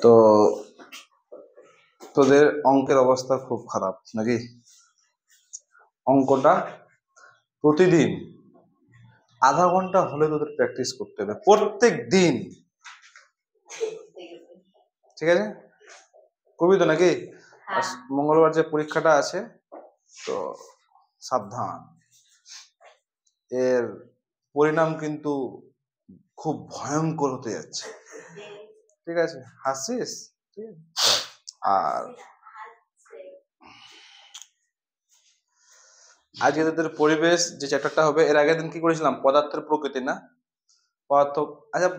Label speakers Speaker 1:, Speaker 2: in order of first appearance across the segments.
Speaker 1: তো তোদের অঙ্কের অবস্থা খুব খারাপ নাকি? অঙ্কটা প্রতিদিন আধা ঘন্টা হলে তোদের প্র্যাকটিস করতে হবে প্রত্যেক দিন, ঠিক আছে? করবি তো নাকি? মঙ্গলবার যে পরীক্ষাটা আছে তো সাবধান, এর পরিণাম কিন্তু খুব ভয়ঙ্কর হতে যাচ্ছে, ঠিক আছে? হাসিস? আর আজকে তোদের পরিবেশ যে চ্যাপ্টারটা হবে, এর আগের দিন কি করেছিলাম? পদার্থের প্রকৃতি, না? পদার্থ, আচ্ছা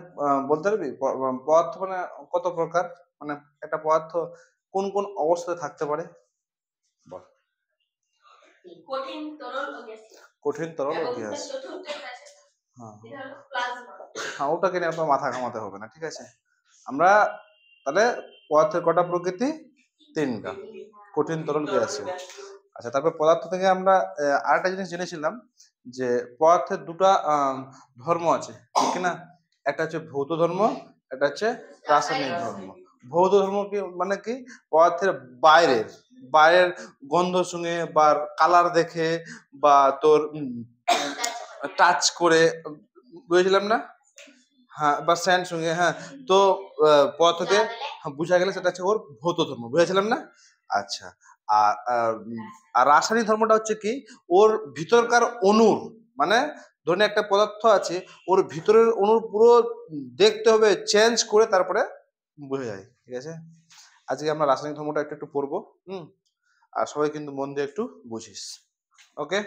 Speaker 1: বলতে পারবি পদার্থ মানে কত প্রকার, মানে একটা পদার্থ কোন কোন অবস্থায় থাকতে পারে? বল। কঠিন, তরল ও গ্যাস। হ্যাঁ, ওটাকে নিয়ে আপনার মাথা ঘামাতে হবে না, ঠিক আছে? আমরা তাহলে পদার্থের কটা প্রকৃতি? তিনটা, কঠিন, তরল, গ্যাসীয়। আচ্ছা, তারপর পদার্থ থেকে আমরা আরেকটা জিনিস জেনেছিলাম যে পদার্থের দুটা ধর্ম আছে, ঠিক না? একটা হচ্ছে ভৌত ধর্ম, একটা হচ্ছে রাসায়নিক ধর্ম। ভৌত ধর্ম কি মানে কি? পদার্থের বাইরের বাইরের গন্ধ শুনে বা কালার দেখে বা তোর টাচ করে, বুঝেছিলাম না? হ্যাঁ, বা স্যান্ড সঙ্গে, হ্যাঁ। তো পদার্থকে বুঝা গেলে সেটা হচ্ছে ওর ভৌত ধর্ম, বুঝেছিলাম না? আচ্ছা, আর রাসায়নিক ধর্মটা হচ্ছে কি? ওর ভিতরকার অণুর, মানে ধরুন একটা পদার্থ আছে, ওর ভিতরের অণুর পুরো দেখতে হবে, চেঞ্জ করে তারপরে বোঝা যায়, ঠিক আছে? আজকে আমরা রাসায়নিক ধর্মটা একটু একটু পড়বো, আর সবাই কিন্তু মন দিয়ে একটু বুঝিস, ওকে?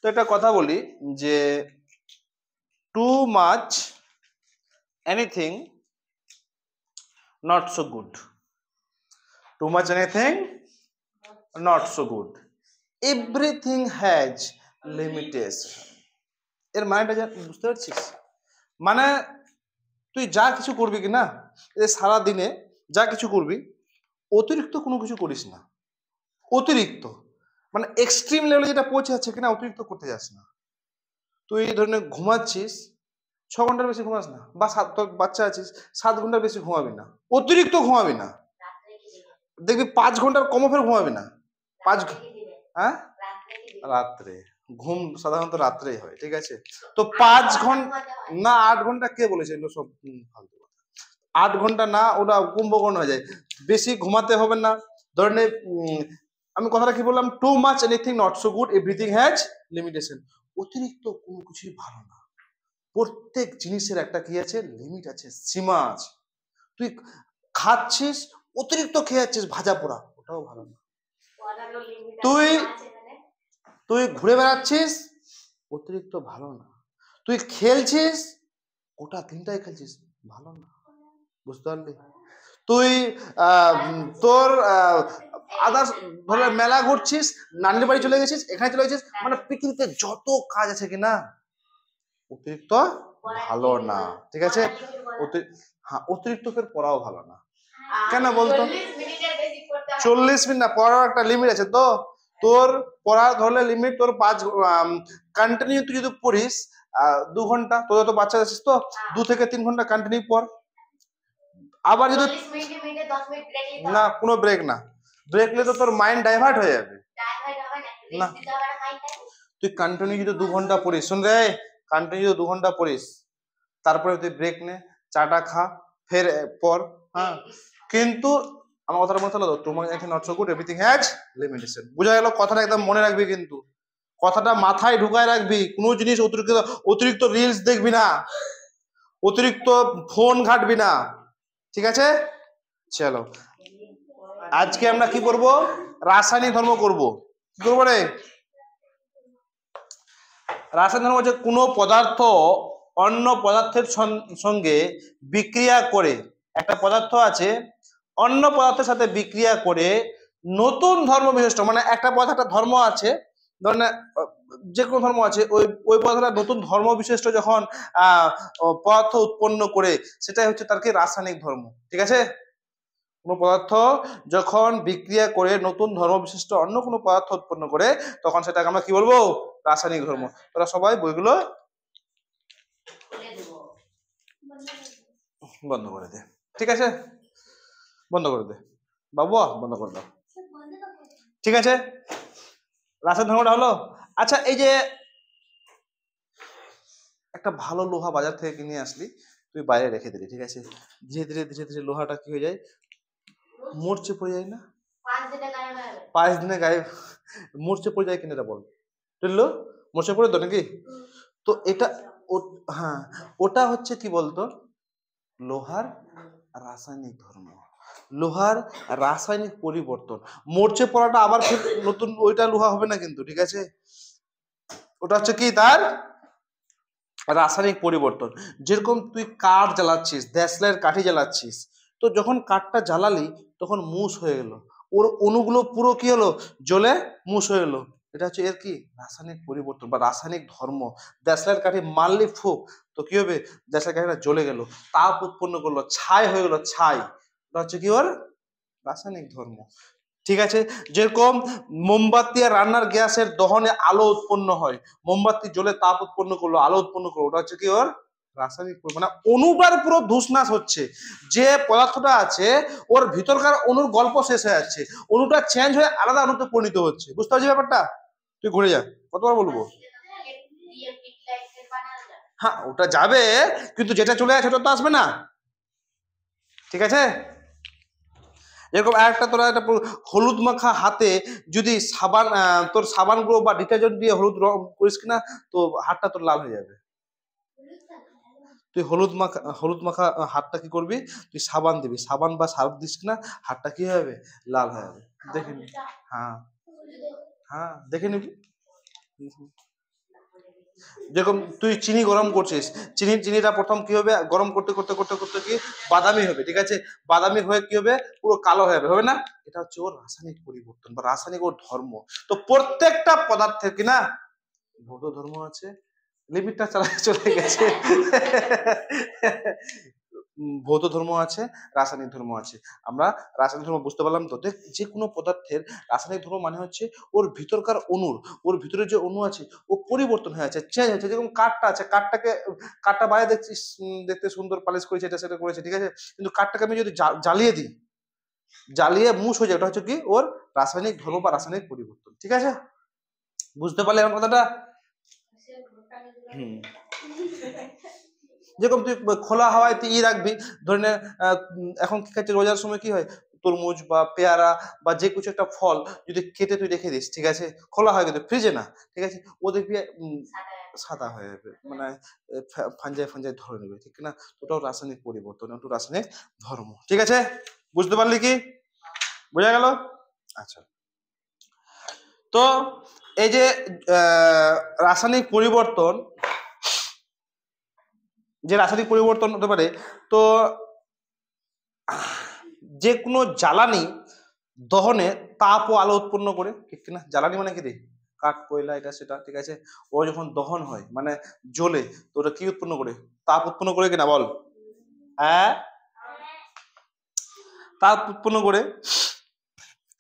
Speaker 1: তো একটা কথা বলি যে too much anything not so good, too much anything not so good, everything has limitation। এর মানেটা বুঝতে পারছিস? মানে তুই যা কিছু করবি কি না, সারা দিনে যা কিছু করবি, অতিরিক্ত কোনো কিছু করিস না। অতিরিক্ত মানে এক্সট্রিম লেভেলে যেটা পৌঁছে যাচ্ছে কিনা, অতিরিক্ত করতে যাস না। তুই ধরে ঘুমাচ্ছিস 6 ঘন্টার বেশি ঘুমাস না, বা তোর বাচ্চা আছিস 7 ঘন্টার বেশি ঘুমাবি না, অতিরিক্ত ঘুমাবি না। দেখবি 5 ঘন্টার কমও ফের ঘুমাবি না। 5, হ্যাঁ, রাত্রে ঘুম সাধারণত রাত্রেই হয়, ঠিক আছে? তো 5 ঘন্টা না, 8 ঘন্টা কে বলেছে? এগুলো সব ফালতু কথা। 8 ঘন্টা না, ওটা কুম্ভকর্ণ হয়ে যায়। বেশি ঘুমাতে হবে না। ধরেন আমি কথাটা কি বললাম? Too much anything not so good, everything has limitation. অতিরিক্ত কোনো কিছুই ভালো না। প্রত্যেক জিনিসের একটা কি আছে? লিমিট আছে, সীমা আছে। তুই খাচ্ছিস, অতিরিক্ত খেয়ে যাচ্ছিস ভাজা পোড়া, ওটাও ভালো না। তুই ঘুরে বেড়াচ্ছিস, অতিরিক্ত ভালো না। তুই খেলছিস, গোটা দিনটাই খেলছিস, ভালো না। বুঝতে পারলি? তুই তোর আদার্স ধরে মেলা ঘুরছিস, নানির বাড়ি চলে গেছিস, এখানে চলে গেছিস, মানে পৃথিবীতে যত কাজ আছে কিনা, অতিরিক্ত ভালো না, ঠিক আছে? হ্যাঁ, অতিরিক্ত ফের পড়াও ভালো না। কেন বলতো? 40 মিনিট না, পড়ার একটা লিমিট আছে। তো তোর পড়ার ধরলে লিমিট তোর 5 কন্টিনিউ, তুই যদি পড়িস 2 ঘন্টা, তোর তো বাচ্চা আছিস, তো 2 থেকে 3 ঘন্টা কন্টিনিউ পড়। আবার যদি না, কোনো ব্রেক না, ব্রেক নিলে তো তোর মাইন্ড ডাইভার্ট হয়ে যাবে না। তুই কন্টিনিউ যদি 2 ঘন্টা পড়িস, শুন রে, কন্টিনিউ যদি 2 ঘন্টা পড়িস, তারপরে তুই ব্রেক নে, চাটা খা, ফের পর, হ্যাঁ। কিন্তু আমার কথাটা মনে হলো, too much anything not so good, everything has limitation. বুঝা গেল? কথাটা একদম মনে রাখবি, কিন্তু কথাটা মাথায় ঢুকায় রাখবি। কোনো জিনিস অতিরিক্ত রিলস দেখবি না, অতিরিক্ত ফোন ঘাটবি না, ঠিক আছে? চলো, আজকে আমরা কি করব? রাসায়নিক ধর্ম করব। কি করবো রে? রাসায়নিক ধর্ম হচ্ছে কোনো পদার্থ অন্য পদার্থের সঙ্গে বিক্রিয়া করে, একটা পদার্থ আছে অন্য পদার্থের সাথে বিক্রিয়া করে নতুন ধর্ম বিশিষ্ট, মানে একটা পদার্থ ধর্ম আছে, ধরেন যে কোনো ধর্ম আছে, ওই পদার্থটা নতুন ধর্ম বিশিষ্ট যখন পদার্থ উৎপন্ন করে, সেটাই হচ্ছে তার কি রাসায়নিক ধর্ম, ঠিক আছে? কোনো পদার্থ যখন বিক্রিয়া করে নতুন ধর্ম বিশিষ্ট অন্য কোনো পদার্থ উৎপন্ন করে, তখন সেটাকে আমরা কি বলবো? রাসায়নিক ধর্ম। তোরা সবাই বইগুলো বন্ধ করে দে, ঠিক আছে? বন্ধ করে দে বাবু, বন্ধ করে দাও। ঠিক আছে, রাসায়নিক ধর্মটা হলো। আচ্ছা, এই যে একটা ভালো লোহা বাজার থেকে কিনে আসলি, তুই বাইরে রেখে দিলি, ঠিক আছে, ধীরে ধীরে ধীরে ধীরে লোহাটা কি হয়ে যায়, মরচে পড়ে যায় না? 5 দিনে গায়ে মরচে পড়ে যায় কিনা এটা বল, বুঝলো? মরচে পড়ে তো নাকি? তো এটা হ্যাঁ, ওটা হচ্ছে কি বলতো, লোহার রাসায়নিক ধর্ম, লোহার রাসায়নিক পরিবর্তন। মরচে পড়াটা আবার নতুন ওইটা লোহা হবে না কিন্তু, ঠিক আছে? ওটা হচ্ছে কি, তার রাসায়নিক পরিবর্তন। যেরকম তুই কাঠ জ্বালাচ্ছিস, দেশলাইয়ের কাঠি জ্বালাচ্ছিস, তো যখন কাঠটা জ্বালালি তখন মুস হয়ে গেল, ওর অণুগুলো পুরো কি হলো, জ্বলে মুস হয়ে গেল। এটা হচ্ছে এর কি, রাসায়নিক পরিবর্তন বা রাসায়নিক ধর্ম। দেশলাইয়ের কাঠি মারলি ফুক, তো কি হবে, দেশলাইয়ের কাঠিটা জ্বলে গেল, তাপ উৎপন্ন করলো, ছাই হয়ে গেল, ছাই। এটা হচ্ছে কি, ওর রাসায়নিক ধর্ম। ঠিক আছে, যেরকম মোমবাতি আর রান্নার গ্যাসের দহনে আলো উৎপন্ন হয়, মোমবাতি জ্বলে তাপ উৎপন্ন করলো, আলো উৎপন্ন করলো, ওটা হচ্ছে কি, ওর রাসায়নিক, মানে অনুটার পুরো ধূসনাশ হচ্ছে। যে পদার্থটা আছে ওর ভিতরকার অনুর গল্প শেষ হয়ে যাচ্ছে, অনুটা চেঞ্জ হয়ে আলাদা অনুতে পরিণত হচ্ছে। বুঝতে পারছি ব্যাপারটা? তুই ঘুরে যা, কতবার বলবো? হ্যাঁ, ওটা যাবে, কিন্তু যেটা চলে আসে ওটা তো আসবে না, ঠিক আছে? যেরকম একটা তোরা একটা হলুদ মাখা হাতে যদি সাবান, তোর সাবান গুলো বা ডিটারজেন্ট দিয়ে হলুদ রং করিস কিনা, তো হাতটা তোর লাল হয়ে যাবে। তুই হলুদ মাখা হাতটা কি করবি, তুই সাবান দিবি, সাবান বা সার্ফ দিস কিনা, হাতটা কি হবে, লাল হয়ে যাবে। দেখে নিবি, হ্যাঁ হ্যাঁ, দেখে নিবি। যেরকম তুই চিনি গরম করছিস, চিনিটা প্রথম কি হবে, গরম করতে করতে করতে করতে কি বাদামি হবে, ঠিক আছে, বাদামি হয়ে কি হবে, পুরো কালো হয়ে যাবে, হবে না? এটা হচ্ছে ওর রাসায়নিক পরিবর্তন বা রাসায়নিক ওর ধর্ম। তো প্রত্যেকটা পদার্থের কি না ভৌত ধর্ম আছে, লিমিটটা চলে গেছে। ভৌত ধর্ম আছে, রাসায়নিক ধর্ম আছে। আমরা রাসায়নিক ধর্ম বুঝতে পারলাম তো। যে কোনো পদার্থের রাসায়নিক ধর্ম মানে হচ্ছে ওর ভিতরকার অণুর, ওর ভিতরে যে অণু আছে ও পরিবর্তন হয়ে আছে, চেঞ্জ হচ্ছে। যেরকম কাঠটা আছে, কাঠটা বাইরে দেখছিস দেখতে সুন্দর পালিশ করেছে, এটা সেটা করেছে, ঠিক আছে, কিন্তু কাঠটাকে আমি যদি জ্বালিয়ে দিই, জ্বালিয়ে মুছ হয়ে যায়, ওটা হচ্ছে কি, ওর রাসায়নিক ধর্ম বা রাসায়নিক পরিবর্তন। ঠিক আছে, বুঝতে পারলে আমার কথাটা? হুম। যেরকম তুই খোলা হাওয়ায় তুই রাখবি, ধরে নে এখন কি খাচ্ছে, রোজার সময় কি হয়, তরমুজ বা পেয়ারা বা যে কিছু একটা ফল যদি কেটে তুই রেখে দিস, ঠিক আছে, খোলা হয় কিন্তু ফ্রিজে না, ঠিক আছে, ও দেখবি সাদা হয়ে যাবে, মানে ফাঞ্জায় ফাঞ্জায় ধরে নেবে, ঠিক না? ওটাও রাসায়নিক পরিবর্তন, ওটা রাসায়নিক ধর্ম। ঠিক আছে, বুঝতে পারলি কি, বোঝা গেল? আচ্ছা, তো এই যে রাসায়নিক পরিবর্তন, যে রাসায়নিক পরিবর্তন হতে পারে, তো যে কোনো জ্বালানি দহনে তাপ ও আলো উৎপন্ন করে, ঠিক কিনা? জ্বালানি মানে কি রে, কাঠ, কয়লা, এটা সেটা, ঠিক আছে, ও যখন দহন হয় মানে জ্বলে, তো ওটা কি উৎপন্ন করে, তাপ উৎপন্ন করে কিনা বল? হ্যাঁ, তাপ উৎপন্ন করে।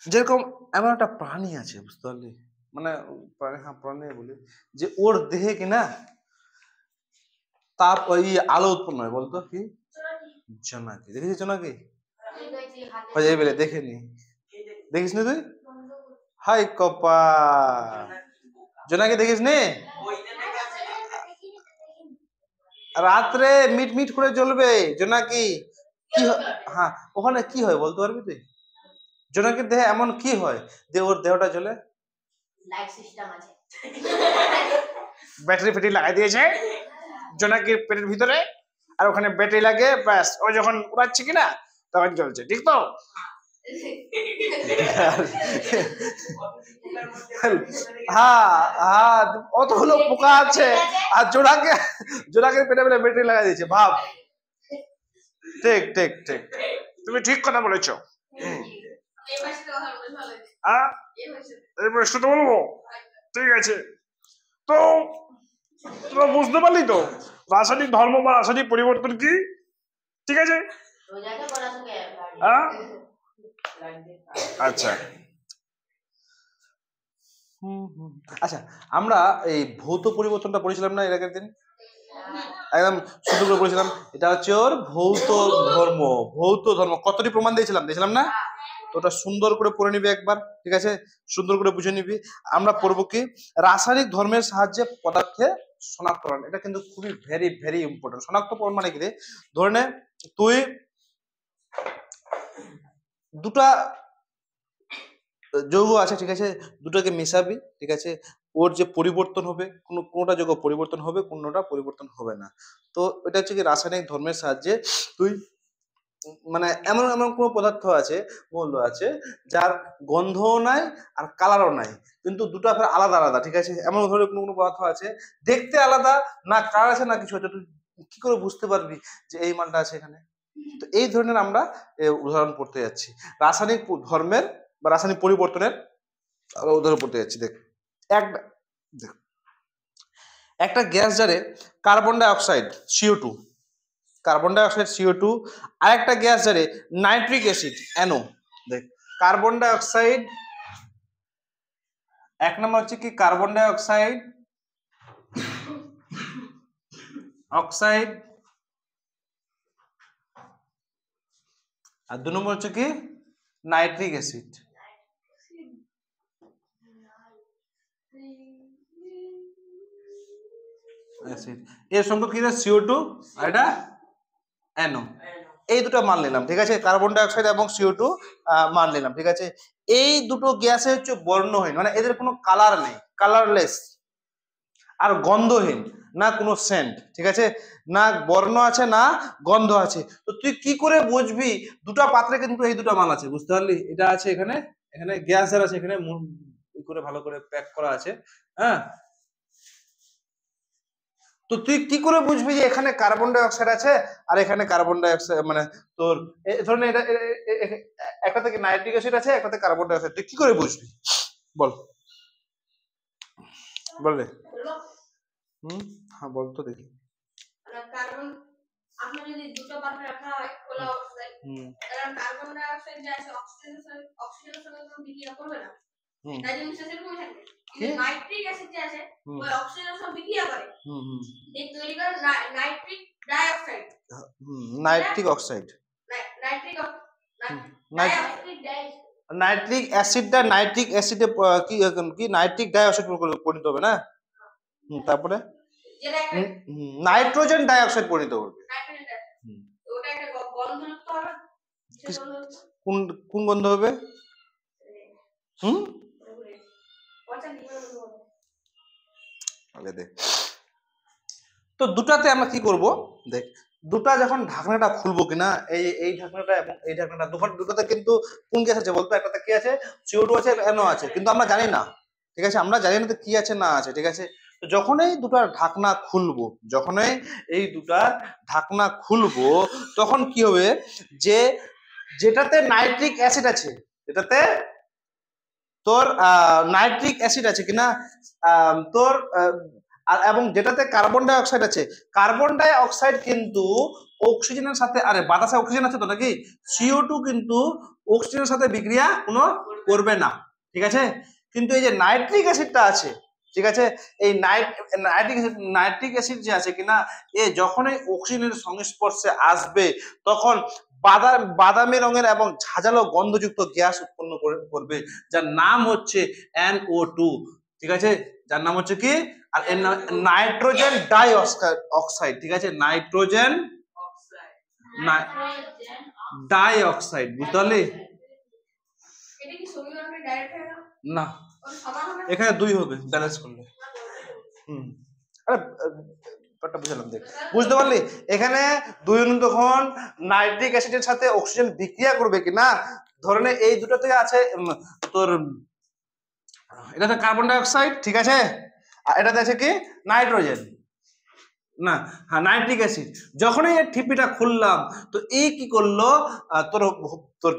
Speaker 1: যেরকম এমন একটা প্রাণী আছে, বুঝতে পারলি, মানে প্রাণী, হ্যাঁ প্রাণী বলি, যে ওর দেহে কিনা তাপ ওই আলো উৎপন্ন হয়, বলতো কি? জোনাকি। দেখেছিস জোনাকি? বেলে দেখেনি, দেখিস নি তুই? হাই কপা, জোনাকি দেখিস নি? রাত্রে মিট মিট করে জ্বলবে জোনাকি। কি হ্যাঁ, ওখানে কি হয় বলতে পারবি তুই? জোনাকির দেহে এমন কি হয় যে ওর দেহটা জ্বলে? লাইট সিস্টেম আছে, ব্যাটারি ফেটারি লাগাই দিয়েছে জোনাকির পেটের ভিতরে, আর ওখানে ব্যাটারি লাগে, ব্যাস ও যখন উড়াচ্ছে কিনা তখন জ্বলছে, ঠিক তো? হ্যাঁ হ্যাঁ, অতগুলো পোকা আছে আর জোনাকের পেটে পেটে ব্যাটারি লাগাই দিয়েছে, ভাব। ঠিক ঠিক ঠিক, তুমি ঠিক কথা বলেছো। বলবো, ঠিক আছে, তো তোমরা বুঝতে পারলি তো রাসায়নিক ধর্ম বা রাসায়নিক পরিবর্তন কি? ঠিক আছে, আচ্ছা আচ্ছা, আমরা এই ভৌত পরিবর্তনটা পড়েছিলাম না এর আগের দিন? একদম শুধু করে বলেছিলাম এটা হচ্ছে ওর ভৌত ধর্ম। ভৌত ধর্ম কতটি প্রমাণ দিয়েছিলাম না? তো ওটা সুন্দর করে পড়ে নিবি একবার, ঠিক আছে, সুন্দর করে বুঝে নিবি। আমরা পড়বো কি রাসায়নিক ধর্মের সাহায্যে পদার্থে শনাক্তকরণ। এটা কিন্তু খুবই ভেরি ভেরি ইম্পর্টেন্ট। শনাক্তকরণ মানে কি রে, ধরে নে তুই দুটা যৌগ আছে, ঠিক আছে, দুটোকে মেশাবি, ঠিক আছে, ওর যে পরিবর্তন হবে, কোনোটা যৌগ পরিবর্তন হবে, কোনোটা পরিবর্তন হবে না। তো এটা হচ্ছে কি রাসায়নিক ধর্মের সাহায্যে তুই মানে এমন এমন কোনো পদার্থ আছে, মৌল আছে যার গন্ধও নাই আর কালারও নাই, কিন্তু দুটো ফের আলাদা আলাদা, ঠিক আছে। এমন ধরনের কোনো কোনো পদার্থ আছে দেখতে আলাদা, না কালার আছে না কিছু আছে, তুই কি করে বুঝতে পারবি যে এই মালটা আছে এখানে? তো এই ধরনের আমরা উদাহরণ পড়তে যাচ্ছি রাসায়নিক ধর্মের বা রাসায়নিক পরিবর্তনের উদাহরণ পড়তে যাচ্ছি। দেখ একটা গ্যাস জারে carbon die oxide CO2, carbon die oxide CO2, আর একটা গ্যাস জারে নাইট্রিক অ্যাসিড NO। দেখ কার্বন ডাই অক্সাইড এক নম্বর হচ্ছে কি কার্বন ডাই অক্সাইড আর 2 নম্বর হচ্ছে কি নাইট্রিক অ্যাসিড। এর সংখ্যা কি CO2 আর এটা NO, এই দুটো মান নিলাম, ঠিক আছে, কার্বন ডাই অক্সাইড এবং CO2 মান নিলাম, ঠিক আছে। এই দুটো গ্যাসে হচ্ছে বর্ণহীন, মানে এদের কোনো কালার নেই, কালারলেস, আর গন্ধহীন, না কোনো সেন্ট, ঠিক আছে, না বর্ণ আছে না গন্ধ আছে। তো তুই কি করে বুঝবি দুটো পাত্রে কিন্তু এই দুটো মাল আছে, বুঝতে পারলি? এটা আছে এখানে, এখানে গ্যাস যার আছে, এখানে করে ভালো করে প্যাক করা আছে, হ্যাঁ। তো তুই কি করে বুঝবি যে এখানে কার্বন ডাই অক্সাইড আছে আর এখানে কার্বন ডাই অক্সাইড, মানে তোর ধরুন এটা একটা থেকে নাইট্রিক অ্যাসিড আছে, একটাতে কার্বন ডাই অক্সাইড, তুই কি করে বুঝবি বল? বললে হ্যাঁ বল তো দেখি।
Speaker 2: কার্বন আপনি যদি দুটো পাত্রে রাখা হয় খোলা অবস্থায়, কারণ কার্বন ডাই অক্সাইড যা আছে অক্সিজেনের সঙ্গে কোনো বিক্রিয়া করবে না, তাই জন্য সেরকমই থাকবে। কিন্তু নাইট্রিক অ্যাসিড যে আছে ওই অক্সিজেনের সঙ্গে বিক্রিয়া করে, এই তৈরি করে nitric dioxide.
Speaker 1: Nitric oxide, nitric অ্যাসিডটা নাইট্রিক অ্যাসিডে কি নাইট্রিক ডাই অক্সাইড পরিণত হবে না, তারপরে নাইট্রোজেন ডাই অক্সাইড পরিণত করবে।
Speaker 2: ওটা একটা গন্ধযুক্ত হবে,
Speaker 1: কোন কোন গন্ধ হবে? দেখ তো দুটাতে আমরা কি করব, দেখ দুটা যখন ঢাকনাটা খুলবো কিনা, এই ঢাকনাটা এবং এই ঢাকনাটা, দুটাতে কিন্তু কোন গ্যাস আছে বলতো? একটাতে কি আছে? CO2 আছে, NO আছে, কিন্তু আমরা জানি না, ঠিক আছে, আমরা জানি না তো কি আছে না আছে, ঠিক আছে। তো যখনই দুটার ঢাকনা খুলবো, যখনই এই দুটা ঢাকনা খুলবো, তখন কি হবে যে যেটাতে নাইট্রিক অ্যাসিড আছে, যেটাতে তোর নাইট্রিক অ্যাসিড আছে কিনা তোর এবং যেটাতে কার্বন ডাই অক্সাইড আছে, কার্বন ডাই অক্সাইড কিন্তু অক্সিজেনের সাথে, আরে বাতাসে অক্সিজেন আছে তো নাকি, CO2 কিন্তু অক্সিজেনের সাথে বিক্রিয়া কোনো করবে না, ঠিক আছে। কিন্তু এই যে নাইট্রিক অ্যাসিডটা আছে, ঠিক আছে, এই নাইট্রিক অ্যাসিড যে আছে কিনা, এ যখনই অক্সিজেনের সংস্পর্শে আসবে তখন বাদামি রঙের এবং ঝাঁঝালো গন্ধযুক্ত গ্যাস উৎপন্ন করবে, যার নাম হচ্ছে NO2, ঠিক আছে, যার নাম হচ্ছে কি, আর এর নাম নাইট্রোজেন ডাই অক্সাইড, ঠিক আছে, নাইট্রোজেন ডাই অক্সাইড, বুঝতে পারলি? না, এখানে 2 হবে ব্যালেন্স করলে। আরে বুঝলাম, দেখ বুঝতে পারলি? এখানে 2 অনু তখন নাইট্রিক অ্যাসিডের সাথে অক্সিজেন বিক্রিয়া করবে কিনা, ধরে নে এই দুটো থেকে আছে তোর এটাতে কার্বন ডাই অক্সাইড, ঠিক আছে, আর এটাতে আছে কি নাইট্রোজেন, না হ্যাঁ নাইট্রিক অ্যাসিড। যখনই এই ঠিপিটা খুললাম তো এই কি করলো, তোর তোর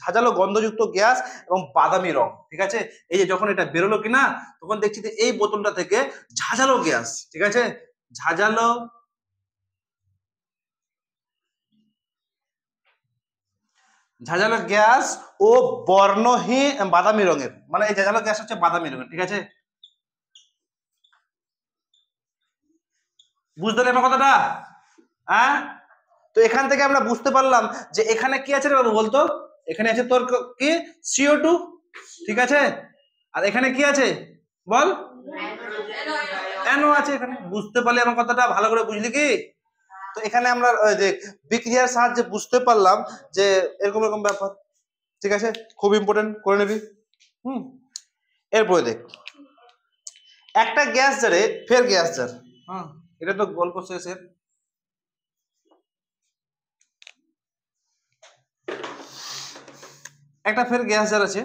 Speaker 1: ঝাঁঝালো গন্ধযুক্ত গ্যাস এবং বাদামি রং, ঠিক আছে, এই যে যখন এটা বেরোলো কিনা, তখন দেখছি যে এই বোতলটা থেকে ঝাঁঝালো গ্যাস, ঠিক আছে, ঝাঁঝালো গ্যাস ও বর্ণহীন বাদামি রঙের, মানে এই ঝাঁঝালো গ্যাস হচ্ছে বাদামি রঙের, ঠিক আছে। বুঝতে পারলে আমার কথাটা? হ্যাঁ, তো এখান থেকে আমরা বুঝতে পারলাম যে এখানে কি আছে রে বাবু বলতো, এখানে আছে তোর কি CO2, ঠিক আছে, আর এখানে কি আছে বল, NO আছে এখানে। বুঝতে পারলি আমার কথাটা? ভালো করে বুঝলি কি? তো এখানে আমরা যে বিক্রিয়ার সাহায্যে বুঝতে পারলাম যে এরকম এরকম ব্যাপার, ঠিক আছে, খুব ইম্পর্টেন্ট, করে নিবি। এরপরে দেখ, একটা গ্যাস জারে ফের গ্যাস জার, হ্যাঁ এটা তো গল্প শেষের। একটা ফের গ্যাস জার আছে,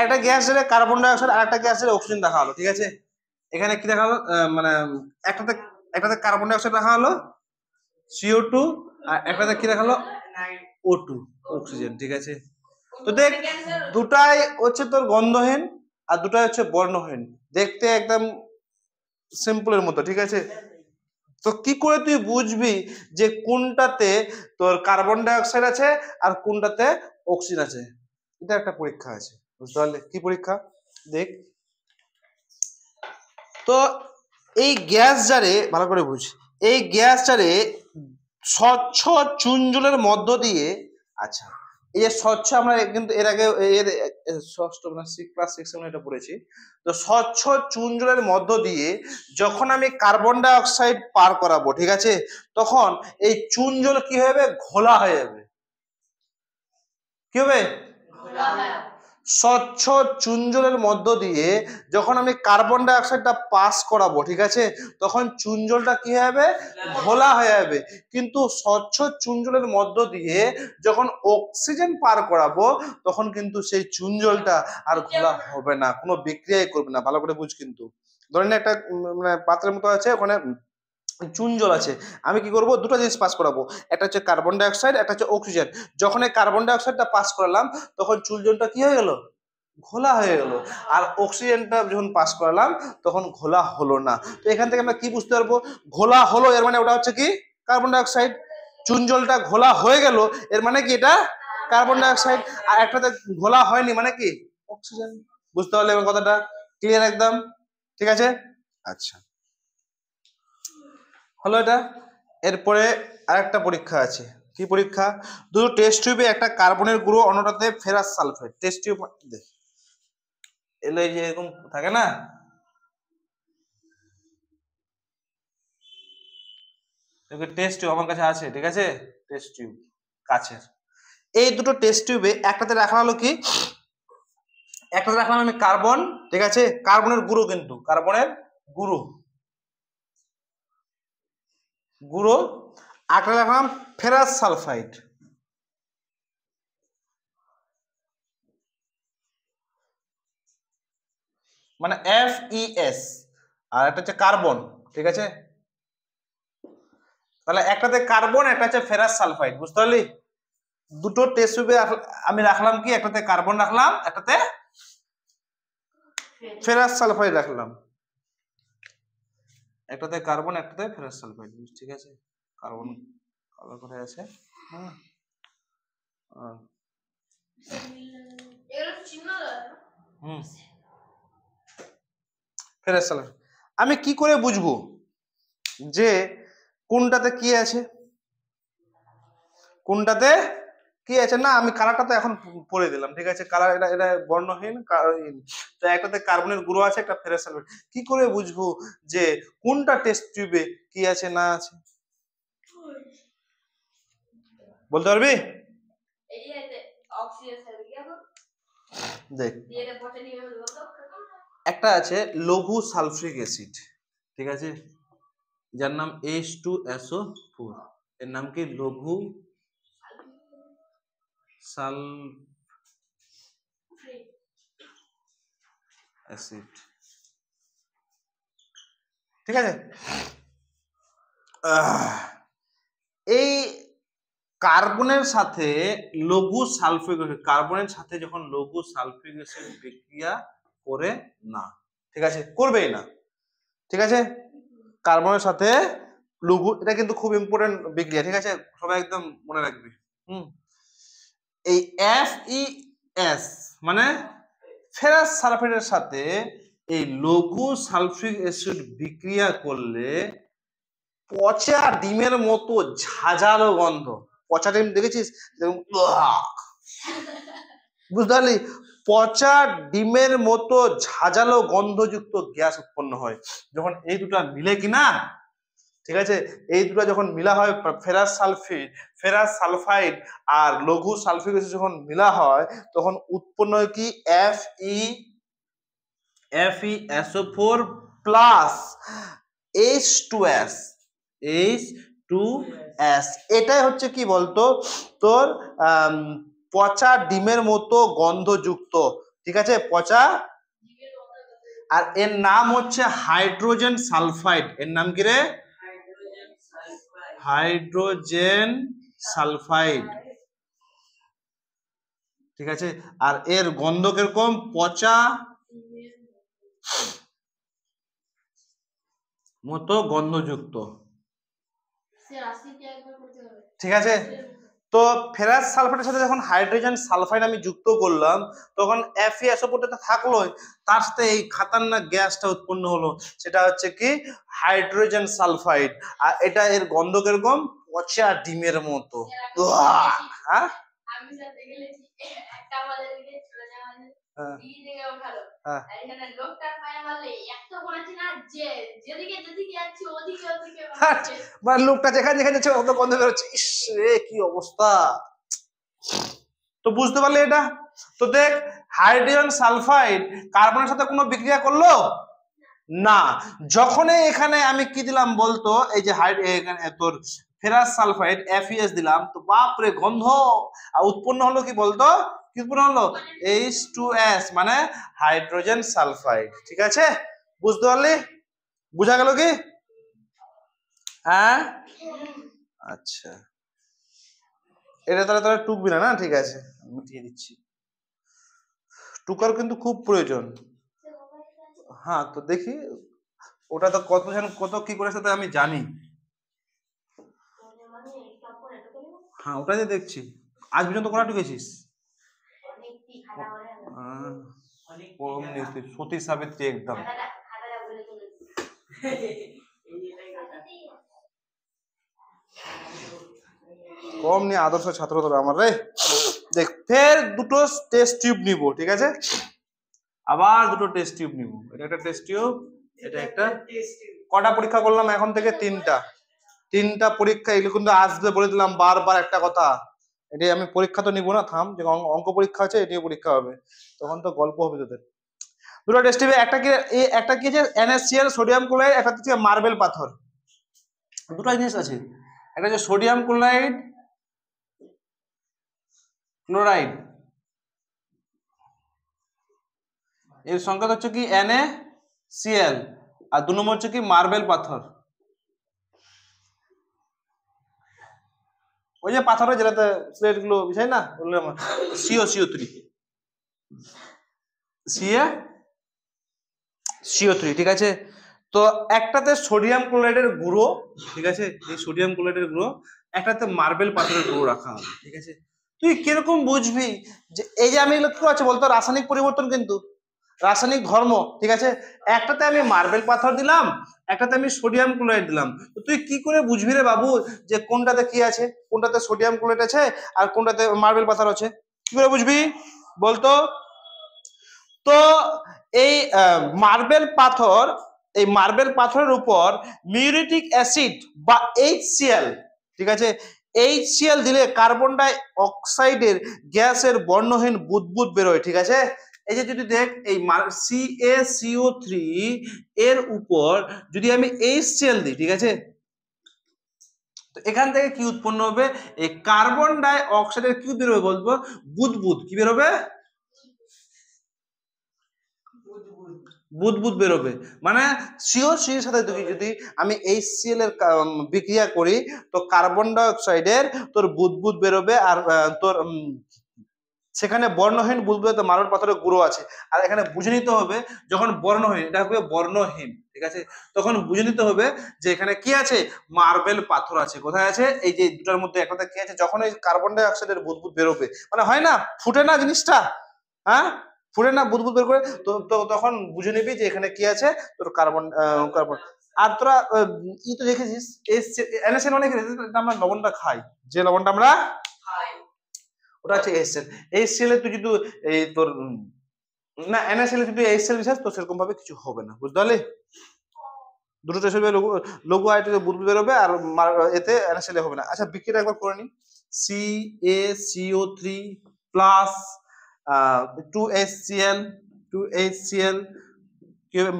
Speaker 1: একটা গ্যাস জারে কার্বন ডাই অক্সাইড আর একটা গ্যাস জারে অক্সিজেন রাখা হলো, ঠিক আছে। এখানে কি দেখা হলো, মানে একটাতে কার্বন ডাই অক্সাইড রাখা হলো CO2, আর একটাতে কি রাখা হলো O2 অক্সিজেন, ঠিক আছে। তো দেখ দুটাই হচ্ছে তোর গন্ধহীন আর দুটাই হচ্ছে বর্ণহীন, দেখতে একদম সিম্পলের মতো, ঠিক আছে। তো কি করে তুই বুঝবি যে কোনটাতে তোর কার্বন ডাই অক্সাইড আছে আর কোনটাতে অক্সিজেন আছে? এটা একটা পরীক্ষা আছে, বুঝতে পারলে? কি পরীক্ষা দেখ। তো এই গ্যাস জারে ভালো করে বুঝ, এই গ্যাস জারে স্বচ্ছ চুনজলের মধ্য দিয়ে, আচ্ছা এই যে স্বচ্ছ, আমরা কিন্তু এর আগে এর ষষ্ঠ মানে ক্লাস 6 এটা পড়েছি। তো স্বচ্ছ চুনজলের মধ্য দিয়ে যখন আমি কার্বন ডাই অক্সাইড পার করাবো, ঠিক আছে, তখন এই চুনজল কি হবে, ঘোলা হয়ে যাবে। কি হবে? স্বচ্ছ চুনজলের মধ্য দিয়ে যখন আমি কার্বন ডাই অক্সাইডটা পাস করাবো, ঠিক আছে, তখন চুনজলটা কি হবে, ঘোলা হয়ে যাবে। কিন্তু স্বচ্ছ চুনজলের মধ্য দিয়ে যখন অক্সিজেন পার করাবো, তখন কিন্তু সেই চুনজলটা আর ঘোলা হবে না, কোনো বিক্রিয়াই করবে না। ভালো করে বুঝ। কিন্তু ধরেন একটা মানে পাত্রের মতো আছে, ওখানে চুনজল আছে, আমি কি করব, দুটো জিনিস পাস করাবো, একটা হচ্ছে কার্বন ডাই অক্সাইড, একটা হচ্ছে অক্সিজেন। যখন এই কার্বন ডাই অক্সাইডটা পাস করালাম, তখন চুনজলটা কি হয়ে গেল, ঘোলা হয়ে গেল। আর অক্সিজেনটা যখন পাস করালাম তখন ঘোলা হলো না। তো এখান থেকে আমরা কি বুঝতে পারবো, ঘোলা হলো এর মানে ওটা হচ্ছে কি কার্বন ডাই অক্সাইড, চুনজলটা ঘোলা হয়ে গেল এর মানে কি এটা কার্বন ডাই অক্সাইড, আর একটাতে ঘোলা হয়নি মানে কি অক্সিজেন। বুঝতে পারলে আমার কথাটা? ক্লিয়ার একদম? ঠিক আছে, আচ্ছা হলো এটা। এরপরে আরেকটা পরীক্ষা আছে। কি পরীক্ষা? দুটো টেস্ট টিউবে একটা কার্বনের গুঁড়ো, অন্যটাতে ফেরাস সালফেট। টেস্ট টিউব এলো এই যে এরকম থাকে না, টেস্ট টিউব আমার কাছে আছে, ঠিক আছে, টেস্ট টিউব কাছের। এই দুটো টেস্ট টিউবে একটাতে রাখা হলো কি, একটাতে রাখলাম আমি কার্বন, ঠিক আছে, কার্বনের গুঁড়ো, কিন্তু কার্বনের গুঁড়ো গুঁড়ো, একটা রাখলাম ফেরাস সালফাইড, মানে FeS, আর একটা হচ্ছে কার্বন, ঠিক আছে। তাহলে একটাতে কার্বন, একটা হচ্ছে ফেরাস সালফাইড, বুঝতে পারলি? দুটো টেস্ট টিউবে আমি রাখলাম কি, একটাতে কার্বন রাখলাম, একটাতে ফেরাস সালফাইড রাখলাম, একটাতে কার্বন, একটাতে ফেরাস সালফাইড, ঠিক আছে। কার্বন কালো করে আছে, ফেরাস সালফাইড। আমি কি করে বুঝবো যে কোনটাতে কি আছে, কোনটাতে কি আছে? না, আমি কালারটা তো এখন পরে দিলাম, ঠিক আছে, কালার এটা এটা বর্ণহীন। তো একটাতে কার্বনের গুঁড়ো আছে, একটা ফেরাস সালফেট। কি করে বুঝবো যে কোনটা টেস্ট টিউবে কি আছে না আছে? বলতে পারবি? দেখ, একটা আছে লঘু সালফ্রিক অ্যাসিড, ঠিক আছে, যার নাম H2SO4। এর নাম কি? লঘু সালফ্রিক অ্যাসিড, ঠিক আছে। এই কার্বনের সাথে লঘু সালফিক অ্যাসিড, কার্বনের সাথে যখন লঘু সালফিক অ্যাসিড বিক্রিয়া করে না, ঠিক আছে, করবেই না, ঠিক আছে, কার্বনের সাথে লঘু, এটা কিন্তু খুব ইম্পর্টেন্ট বিক্রিয়া, ঠিক আছে, সবাই একদম মনে রাখবে। এই FeS মানে ফেরাস সালফেটের সাথে এই লঘু সালফিক অ্যাসিড বিক্রিয়া করলে পচা ডিমের মতো ঝাঁঝালো গন্ধ। পচা ডিম দেখেছিস? বুঝতে পারলি? পচা ডিমের মতো ঝাঁঝালো গন্ধযুক্ত গ্যাস উৎপন্ন হয় যখন এই দুটো মিলে কিনা, ঠিক আছে, এই দুটো যখন মিলা হয়, ফেরাস সালফাইড আর লঘু সালফিক অ্যাসিড যখন মিলা হয় তখন উৎপন্ন হয় কি FeSO4 প্লাস H2S। এটাই হচ্ছে কি বলতো তোর পচা ডিমের মতো গন্ধযুক্ত, ঠিক আছে, পচা। আর এর নাম হচ্ছে হাইড্রোজেন সালফাইড। এর নাম কি রে? হাইড্রোজেন সালফাইড, ঠিক আছে। আর এর গন্ধ কিরকম? পচা মতো গন্ধযুক্ত, ঠিক আছে। তো ফেরাস সালফেটের সাথে যখন হাইড্রোজেন সালফাইড আমি যুক্ত করলাম তখন FeSO4 থাকলোই, তার সাথে এই খাতারনাক গ্যাসটা উৎপন্ন হলো, সেটা হচ্ছে কি হাইড্রোজেন সালফাইড। আর এটা এর গন্ধ কিরকম? পচা ডিমের মতো। হ্যাঁ, লোকটা যেখানে যেখানে যাচ্ছে অত গন্ধ বেরোচ্ছে, ইস রে কি অবস্থা। তো বুঝতে পারলে এটা? তো দেখ, হাইড্রোজেন সালফাইড কার্বনের সাথে কোনো বিক্রিয়া করলো না। যখনই এখানে আমি কি দিলাম বলতো, এই যে তোর ফেরাস সালফাইড FeS দিলাম, তো বাপরে গন্ধ উৎপন্ন হলো কি বলতো, কি উৎপন্ন হলো? H2S মানে হাইড্রোজেন সালফাইড, ঠিক আছে। বুঝতে পারলি? বুঝা গেল কি? হ্যাঁ, আচ্ছা, এটা তাহলে তাহলে টুকবি না, না ঠিক আছে, মিটিয়ে দিচ্ছি। টুকার কিন্তু খুব প্রয়োজন। হ্যাঁ, তো দেখি ওটা তো কত কি করেছে তো আমি জানি। হ্যাঁ, ওটাই তো দেখছি। আজ পর্যন্ত কোনা টুকেছিস? সতী সাবিত্রী একদম। কম নিয়ে আদর্শ ছাত্র তোরা আমার রে। দেখ, ফের দুটো টেস্ট টিউব নিব, ঠিক আছে, আবার দুটো টেস্ট টিউব নিব। এটা একটা টেস্ট টিউব, এটা একটা। কটা পরীক্ষা করলাম এখন থেকে? তিনটা পরীক্ষা। এগুলো কিন্তু আসবে বলে দিলাম বারবার একটা কথা, এটাই আমি পরীক্ষা তো নিব না, থাম, যে অঙ্ক পরীক্ষা আছে এটিও পরীক্ষা হবে, তখন তো গল্প হবে তোদের। দুটো টেস্ট টিউবে একটা কি আছে NaCl সোডিয়াম ক্লোরাইড, একটা হচ্ছে মার্বেল পাথর। দুটো জিনিস আছে, একটা হচ্ছে সোডিয়াম ক্লোরাইড এর সংকেত হচ্ছে কি NaCl, আর 2 নম্বর হচ্ছে কি মার্বেল পাথর। ওই যে পাথরের যেটাতে স্লেট গুলো বিছাই না, বললে আমার CO3 ঠিক আছে। তো একটাতে সোডিয়াম ক্লোরাইডের গুঁড়ো, ঠিক আছে, এই সোডিয়াম ক্লোরাইডের গুঁড়ো, একটাতে মার্বেল পাথরের গুঁড়ো রাখা হবে, ঠিক আছে। তুই কিরকম বুঝবি যে এই যে আমি লক্ষ্য আছে বলতো রাসায়নিক পরিবর্তন, কিন্তু রাসায়নিক ধর্ম, ঠিক আছে। একটাতে আমি মার্বেল পাথর দিলাম, একটাতে আমি সোডিয়াম ক্লোরাইড দিলাম, তো তুই কি করে বুঝবি রে বাবু যে কোনটাতে কি আছে, কোনটাতে সোডিয়াম ক্লোরাইড আছে আর কোনটাতে মার্বেল পাথর আছে? কি করে বুঝবি বলতো? তো এই মার্বেল পাথরের উপর মিউরেটিক অ্যাসিড বা HCl, ঠিক আছে, HCl দিলে কার্বন ডাই অক্সাইডের গ্যাসের বর্ণহীন বুদবুদ বেরোয়, ঠিক আছে। এই যে যদি দেখ, এই CaCO3 এর উপর যদি আমি HCl দিই, ঠিক আছে, তো এখান থেকে কি উৎপন্ন হবে? এই কার্বন ডাই অক্সাইডের কি বেরোবে বলবো? বুদবুদ। কি বেরোবে? বুদবুদ বেরোবে। মানে CO3 এর সাথে যদি আমি HCl এর বিক্রিয়া করি তো কার্বন ডাই অক্সাইডের তোর বুদবুদ বেরোবে, আর তোর সেখানে বর্ণহীন বুদবুদাতে মার্বেল পাথরের গুঁড়ো আছে। আর এখানে বুঝে নিতে হবে যখন বর্ণহীন, এটা হবে বর্ণহীন, ঠিক আছে, তখন বুঝে নিতে হবে যে এখানে কি আছে, মার্বেল পাথর আছে। কোথায় আছে, এই যে দুটার মধ্যে একটাতে কি আছে, যখন এই কার্বন ডাই অক্সাইডের বুদবুদ বেরোবে, মানে হয় না, ফুটে না জিনিসটা, হ্যাঁ ফুটে না বুদবুদ বের করে, তো তখন বুঝে নিবি যে এখানে কি আছে, তোর কার্বন কার্বন। আর তোরা ই তো দেখেছিস NaCl মানে কি, আমরা লবণটা খাই, যে লবণটা আমরা ওটা হচ্ছে HCl। HCl এ তুই যদি এই তোর না NaCl এ যদি HCl মিশাস তো সেরকম ভাবে কিছু হবে না, বুঝতে পারলি? দুটো টেস্ট হবে, লঘু হাইড্রোজেন বুদবুদ বেরোবে, আর এতে NaCl হবে না। আচ্ছা বিক্রিয়া একবার করে নি, CaCO3 প্লাস 2HCl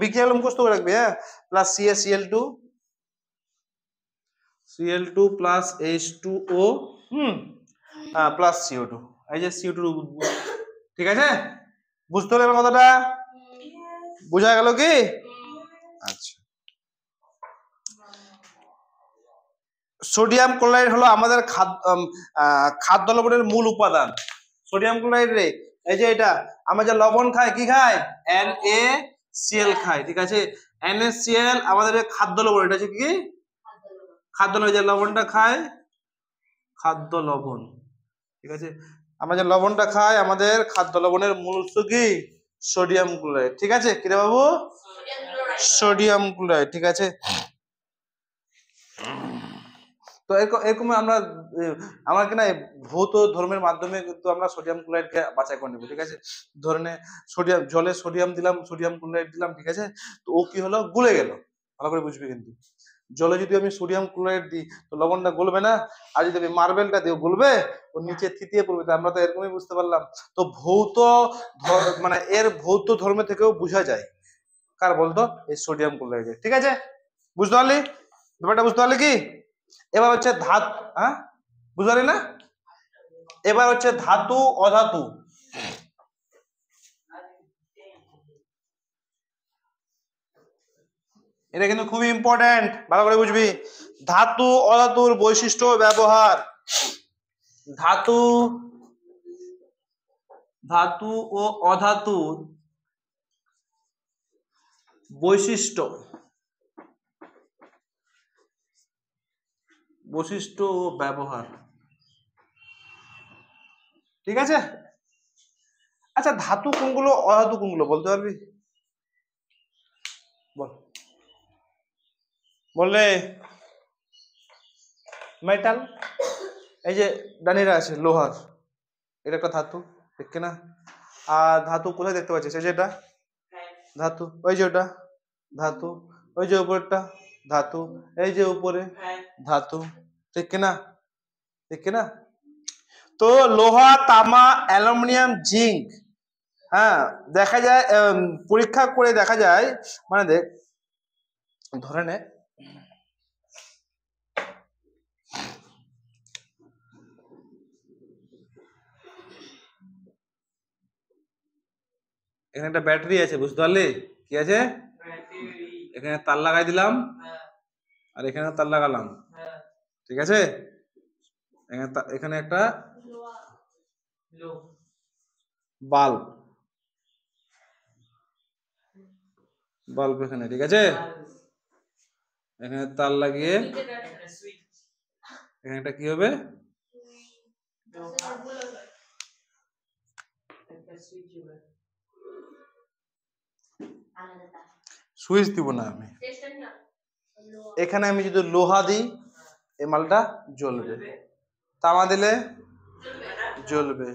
Speaker 1: বিক্রিয়া মুখস্থ করে রাখবি, হ্যাঁ, plus Cl2 plus H2O plus CO2, এই যে CO2 বুদবুদ, ঠিক আছে, বুঝতে পারলে কথাটা, বোঝা গেল কি? আচ্ছা, সোডিয়াম ক্লোরাইড হলো আমাদের খাদ্য লবণের মূল উপাদান। সোডিয়াম ক্লোরাইড রে, এই যে এটা আমরা যে লবণ খাই, কি খাই, NaCl খাই, ঠিক আছে, NaCl আমাদের খাদ্য লবণ, এটা হচ্ছে কি খাদ্য লবণ, যে লবণটা খাই খাদ্য লবণ, ঠিক আছে, আমরা যে লবণটা খাই আমাদের খাদ্য লবণের মূল উৎস কি, সোডিয়াম ক্লোরাইড, ঠিক আছে, কি রে বাবু, সোডিয়াম ক্লোরাইড, ঠিক আছে। তো এরকম আমরা কিনা ভৌত ধর্মের মাধ্যমে কিন্তু আমরা সোডিয়াম ক্লোরাইডকে বাছাই করে নেবো, ঠিক আছে, ধরে নে জলে সোডিয়াম দিলাম, সোডিয়াম ক্লোরাইড দিলাম, ঠিক আছে, তো ও কি হলো, গুলে গেল, ভালো করে বুঝবি কিন্তু, জলে যদি আমি সোডিয়াম ক্লোরাইড দিই তো লবণটা গলবে না, আর যদি আমি মার্বেলটা দিই গলবে, ও নিচে থিতিয়ে পড়বে, আমরা তো এরকমই বুঝতে পারলাম। তো ভৌত মানে এর ভৌত ধর্ম থেকেও বোঝা যায়, কার বলতো, এই সোডিয়াম ক্লোরাইড, ঠিক আছে, বুঝতে পারলি ব্যাপারটা, বুঝতে পারলি কি? এবার হচ্ছে ধাতু, হ্যাঁ বুঝতে পারলি না, এবার হচ্ছে ধাতু অধাতু, এটা কিন্তু খুবই ইম্পর্টেন্ট, ভালো করে বুঝবি। ধাতু অধাতুর বৈশিষ্ট্য ব্যবহার, ধাতু ও অধাতুর বৈশিষ্ট্য ও ব্যবহার, ঠিক আছে। আচ্ছা ধাতু কোনগুলো অধাতু কোনগুলো বলতে পারবি, বল, বললে মেটাল, এই যে ডানিরা আছে লোহার, এটা একটা ধাতু, ঠিক কিনা? আর ধাতু কোথায় দেখতে পাচ্ছিস, এই যে এটা ধাতু, ওই যে ওটা ধাতু, ওই যে উপরটা ধাতু, এই যে উপরে ধাতু, ঠিক কিনা, ঠিক কিনা? তো লোহা, তামা, অ্যালুমিনিয়াম, জিঙ্ক, হ্যাঁ দেখা যায়, পরীক্ষা করে দেখা যায়, মানে দেখ ধরে নে এখানে একটা ব্যাটারি আছে, বুঝতে পারলি, কি আছে, এখানে তার লাগাই দিলাম, আর এখানে তার লাগালাম, ঠিক আছে, এখানে একটা বাল্ব এখানে, ঠিক আছে, এখানে তার লাগিয়ে এখানে একটা কি হবে, সুইচ দিব না আমি, এখানে আমি যদি লোহা দিই এই মালটা জ্বলবে, তামা দিলে জ্বলবে,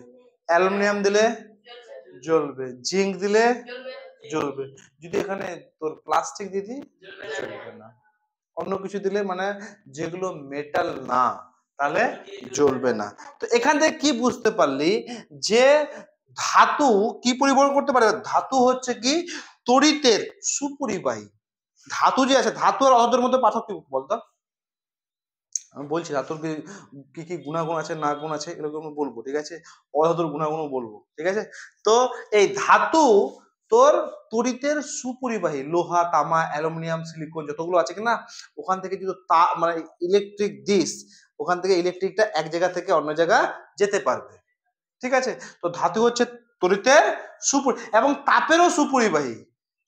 Speaker 1: অ্যালুমিনিয়াম দিলে জ্বলবে, জিঙ্ক দিলে জ্বলবে, যদি এখানে তোর প্লাস্টিক দিয়ে দিই জ্বলবে না, অন্য কিছু দিলে মানে যেগুলো মেটাল না তাহলে জ্বলবে না। তো এখান থেকে কি বুঝতে পারলি যে ধাতু কি পরিবহন করতে পারে, ধাতু হচ্ছে কি তড়িতের সুপরিবাহী, ধাতু যে আছে, ধাতু আর অধাতুর মধ্যে পার্থক্য বলতো, আমি বলছি ধাতুর কি কি গুণাগুণ আছে না গুণ আছে এরকম বলবো, ঠিক আছে, অধাতুর গুণাগুণও বলবো, ঠিক আছে। তো এই ধাতু তোর তড়িতের সুপরিবাহী, লোহা, তামা, অ্যালুমিনিয়াম, সিলিকন যতগুলো আছে কিনা, ওখান থেকে যদি মানে ইলেকট্রিক দিস, ওখান থেকে ইলেকট্রিকটা এক জায়গা থেকে অন্য জায়গা যেতে পারবে, ঠিক আছে। তো ধাতু হচ্ছে তড়িতের এবং তাপেরও সুপরিবাহী।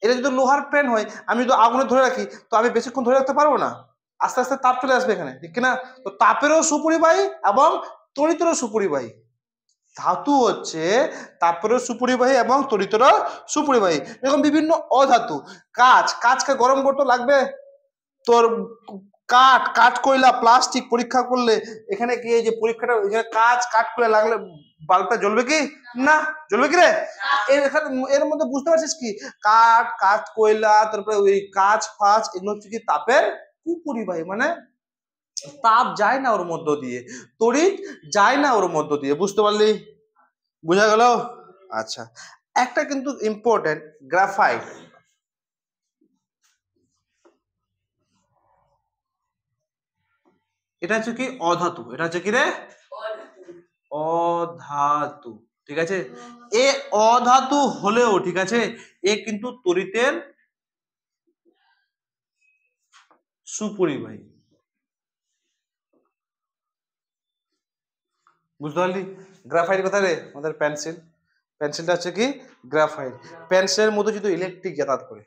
Speaker 1: এটা যদি লোহার পেন হয়, আমি যদি আগুনে ধরে রাখি তো আমি বেশিক্ষণ ধরে রাখতে পারবো না, আস্তে আস্তে তাপ চলে আসবে এখানে, ঠিক কিনা? তো তাপেরও সুপরিবাহী এবং তড়িতেরও সুপরিবাহী। ধাতু হচ্ছে তাপেরও সুপরিবাহী এবং তড়িতেরও সুপরিবাহী। এরকম বিভিন্ন অধাতু, কাঁচকে গরম করতে লাগবে তোর কাঠ কয়লা প্লাস্টিক পরীক্ষা করলে এখানে কি এই যে পরীক্ষাটা এখানে কাঠ কয়লা লাগলে বাল্বটা জ্বলবে কি? না, জ্বলবে কি রে? এর মধ্যে বুঝতে পারছিস কি, কাঠ কয়লা তারপরে ওই ফাঁচ এগুলো হচ্ছে কি তাপের কুপরিবাহী, মানে তাপ যায় না ওর মধ্য দিয়ে, তড়িৎ যায় না ওর মধ্য দিয়ে। বুঝতে পারলি? বুঝা গেল? আচ্ছা, একটা কিন্তু ইম্পর্টেন্ট, গ্রাফাইট। এটা হচ্ছে কি অধাতু, এটা হচ্ছে কি রে? অধাতু, ঠিক আছে। এ অধাতু হলেও, ঠিক আছে, এ কিন্তু তড়িতের সুপরিবাহী। বুঝতে পারলি? গ্রাফাইট কোথায় রে? আমাদের পেন্সিলটা হচ্ছে কি গ্রাফাইট। পেন্সিলের মধ্যে যদি ইলেকট্রিক যাতায়াত করে,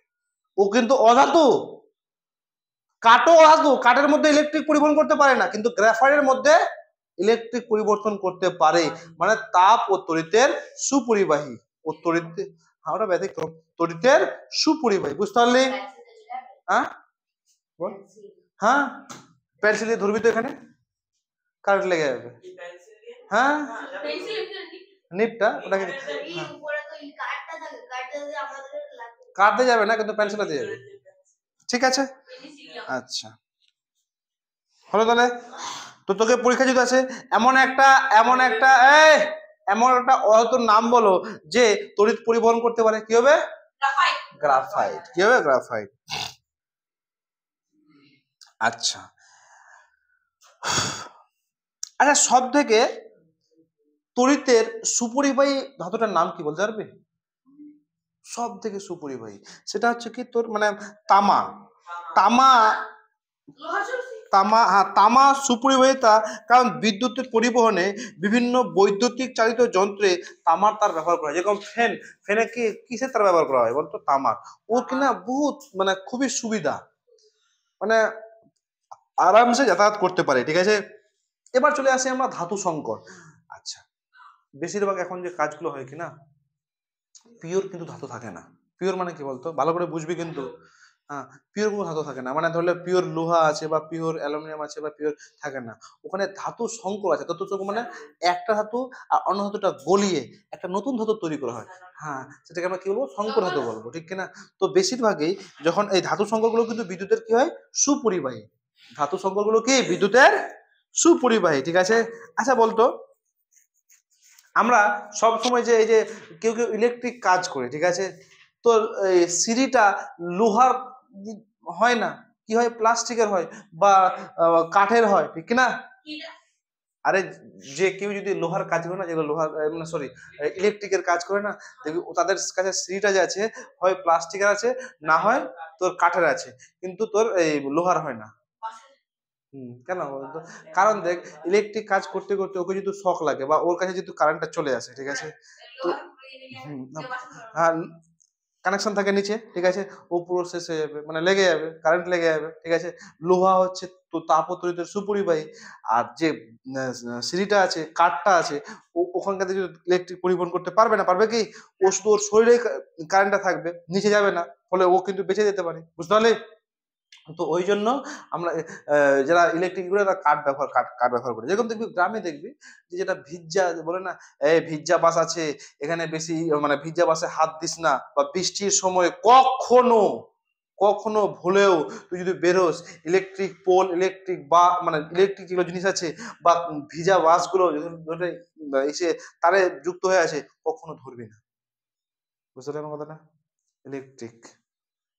Speaker 1: ও কিন্তু অধাতু। কাঠও অধাতু, কাঠের মধ্যে ইলেকট্রিক পরিবহন করতে পারে না, কিন্তু গ্রাফাইটের মধ্যে ইলেকট্রিক পরিবর্তন করতে পারে, মানে তাপ ও তড়িতের সুপরিবাহী। ও তড়িৎ, আমরা ব্যতিক্রম, তড়িতের সুপরিবাহী। বুঝতে পারলি? হ্যাঁ বল। হ্যাঁ, পেন্সিল দিয়ে ধরবি তো এখানে কারেন্ট লেগে যাবে। হ্যাঁ, নিপটা ওটাকে কাটতে যাবে না, কিন্তু পেন্সিল দিয়ে যাবে, ঠিক আছে। আচ্ছা, হলো তাহলে। তো তোকে পরীক্ষা যদি আছে এমন একটা অধাতুর নাম বলো যে তড়িৎ পরিবহন করতে পারে, কি হবে? গ্রাফাইট। কি হবে? গ্রাফাইট। আচ্ছা, সব থেকে তড়িতের সুপরিবাহী ধাতুটার নাম কি বলতে পারবি? সব থেকে সুপরিবাহী সেটা হচ্ছে কি তোর মানে তামা। হ্যাঁ, তামা সুপরিবাহিতা, কারণ বিদ্যুতের পরিবহনে বিভিন্ন বৈদ্যুতিক চালিত যন্ত্রে তামার তার ব্যবহার করা হয়। যেরকম ফেনে কি কিসের তার ব্যবহার করা হয় বলতো? তামার। ও কিনা বহুত মানে খুবই সুবিধা, মানে আরামসে যাতায়াত করতে পারে, ঠিক আছে। এবার চলে আসি আমরা ধাতু সংকর। আচ্ছা, বেশিরভাগ এখন যে কাজগুলো হয় কিনা, পিওর কিন্তু ধাতু থাকে না। পিওর মানে কি বলতো, ভালো করে বুঝবি কিন্তু। হ্যাঁ, পিওর কোনো ধাতু থাকে না, মানে ধরলে পিওর লোহা আছে বা পিওর অ্যালুমিনিয়াম আছে বা পিওর থাকে না, ওখানে ধাতু সংকর আছে। ধাতু সংকর মানে একটা ধাতু আর অন্য ধাতুটা গলিয়ে একটা নতুন ধাতু তৈরি করা হয়। হ্যাঁ, সেটাকে আমরা কি বলবো? সংকর ধাতু বলবো, ঠিক কিনা? তো বেশিরভাগই যখন এই ধাতু সংকরগুলো কিন্তু বিদ্যুতের কি হয়? সুপরিবাহী। ধাতু সংকরগুলো কি বিদ্যুতের সুপরিবাহী, ঠিক আছে। আচ্ছা বলতো, আমরা সব সময় যে এই যে কেউ ইলেকট্রিক কাজ করে, ঠিক আছে, তো এই সিঁড়িটা লোহার হয় না, কি হয়? প্লাস্টিকের হয় বা কাঠের হয়, ঠিক কিনা? আরে যে কেউ যদি লোহার কাজ করে না, যেগুলো লোহার মানে সরি ইলেকট্রিকের কাজ করে না, দেখবি তাদের কাছে সিঁড়িটা যে আছে হয় প্লাস্টিকের আছে, না হয় তোর কাঠের আছে, কিন্তু তোর এই লোহার হয় না। কেন বলতো? কারণ দেখ, ইলেকট্রিক কাজ করতে করতে ওকে যদি শক লাগে বা ওর কাছে যদি কারেন্টটা চলে আসে, ঠিক আছে, তো হ্যাঁ কানেকশন থাকে নিচে, ঠিক আছে, ও পুরো শেষ হয়ে যাবে, মানে লেগে যাবে, কারেন্ট লেগে যাবে, ঠিক আছে। লোহা হচ্ছে তো তাপ ও তড়িতের সুপরিবাহী। আর যে সিঁড়িটা আছে, কাঠটা আছে, ওখানকার যদি ইলেকট্রিক পরিবহন করতে পারবে না, পারবে কি? ও শুধু ওর শরীরে কারেন্টটা থাকবে, নিচে যাবে না, ফলে ও কিন্তু বেঁচে যেতে পারে। বুঝতে পারলে? তো ওই জন্য আমরা যারা ইলেকট্রিক কাঠ ব্যবহার করে, যেরকম দেখবি গ্রামে দেখবি যে যেটা ভিজ্জা বলে না, এই ভিজ্জা বাস আছে, এখানে বেশি মানে ভিজ্জা বাসে হাত দিস না, বা বৃষ্টির সময় কখনো ভুলেও তুই যদি বেরোস, ইলেকট্রিক পোল, ইলেকট্রিক বা মানে ইলেকট্রিক যেগুলো জিনিস আছে বা ভিজা বাসগুলো এসে তারে যুক্ত হয়ে আছে, কখনো ধরবি না। বুঝতে পারলি আমার কথাটা? ইলেকট্রিক,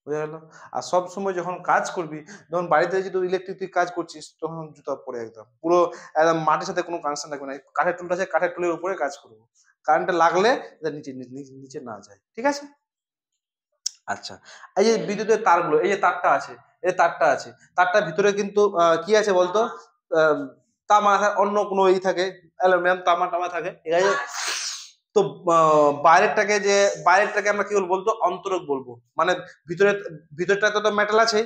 Speaker 1: বুঝা গেল? আর সব সময় যখন কাজ করবি, যখন বাড়িতে যদি ইলেকট্রিক তুই কাজ করছিস, তখন জুতা পরে একদম পুরো একদম মাটির সাথে কোনো কানেকশন রাখবে না। কাঠের টুলটা আছে, কাঠের টুলের উপরে কাজ করবো, কারেন্টটা লাগলে নিচে না যায়, ঠিক আছে। আচ্ছা, এই যে বিদ্যুতের তারগুলো, এই যে তারটা আছে, তারটার ভিতরে কিন্তু কি আছে বলতো? তামা, অন্য কোনো থাকে, অ্যালুমিনিয়াম, তামা থাকে, ঠিক আছে। তো বাইরেরটাকে আমরা কি বলবো বলতো, অন্তরক বলবো। মানে ভিতরটাতে তো মেটাল আছে,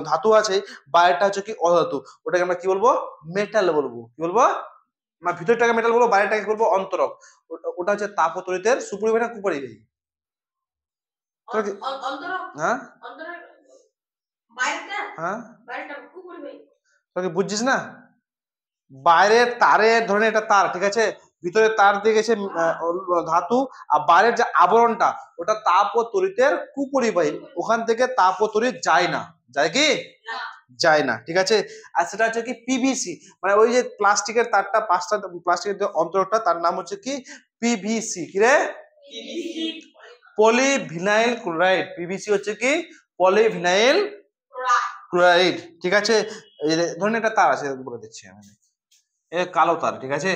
Speaker 1: ধাতু আছে, বাইরেটা হচ্ছে কি অধাতু, ওটাকে আমরা কি বলবো, মেটাল বলবো। কি বলবো, মানে ভিতরটাকে মেটাল বলবো, বাইরেটাকে বলবো অন্তরক। ওটা হচ্ছে তাপ ও তড়িতের সুপরিবাহী না কুপরিবাহী? হ্যাঁ হ্যাঁ, তোকে বুঝছিস না? বাইরের তারের ধরেন এটা তার, ঠিক আছে, ভিতরে তার দিয়ে গেছে ধাতু, আর বাইরের যে আবরণটা ওটা তাপ ও তড়িতের কুপরিবাহী, ওখান থেকে তাপ ও তড়িৎ যায় না, যায় কি যায় না, ঠিক আছে। আর সেটা হচ্ছে কি পিভিসি, মানে ওই যে প্লাস্টিকের তারটা, 5টা প্লাস্টিকের যে অন্তরটা, তার নাম হচ্ছে কি পিভিসি। কি রে, পলিভিনাইল ক্লোরাইড। পিভিসি হচ্ছে কি পলিভিনাইল ক্লোরাইড, ঠিক আছে। এই ধরেন এটা তার আছে, বলে দিচ্ছি আমি, এ কালো তার, ঠিক আছে।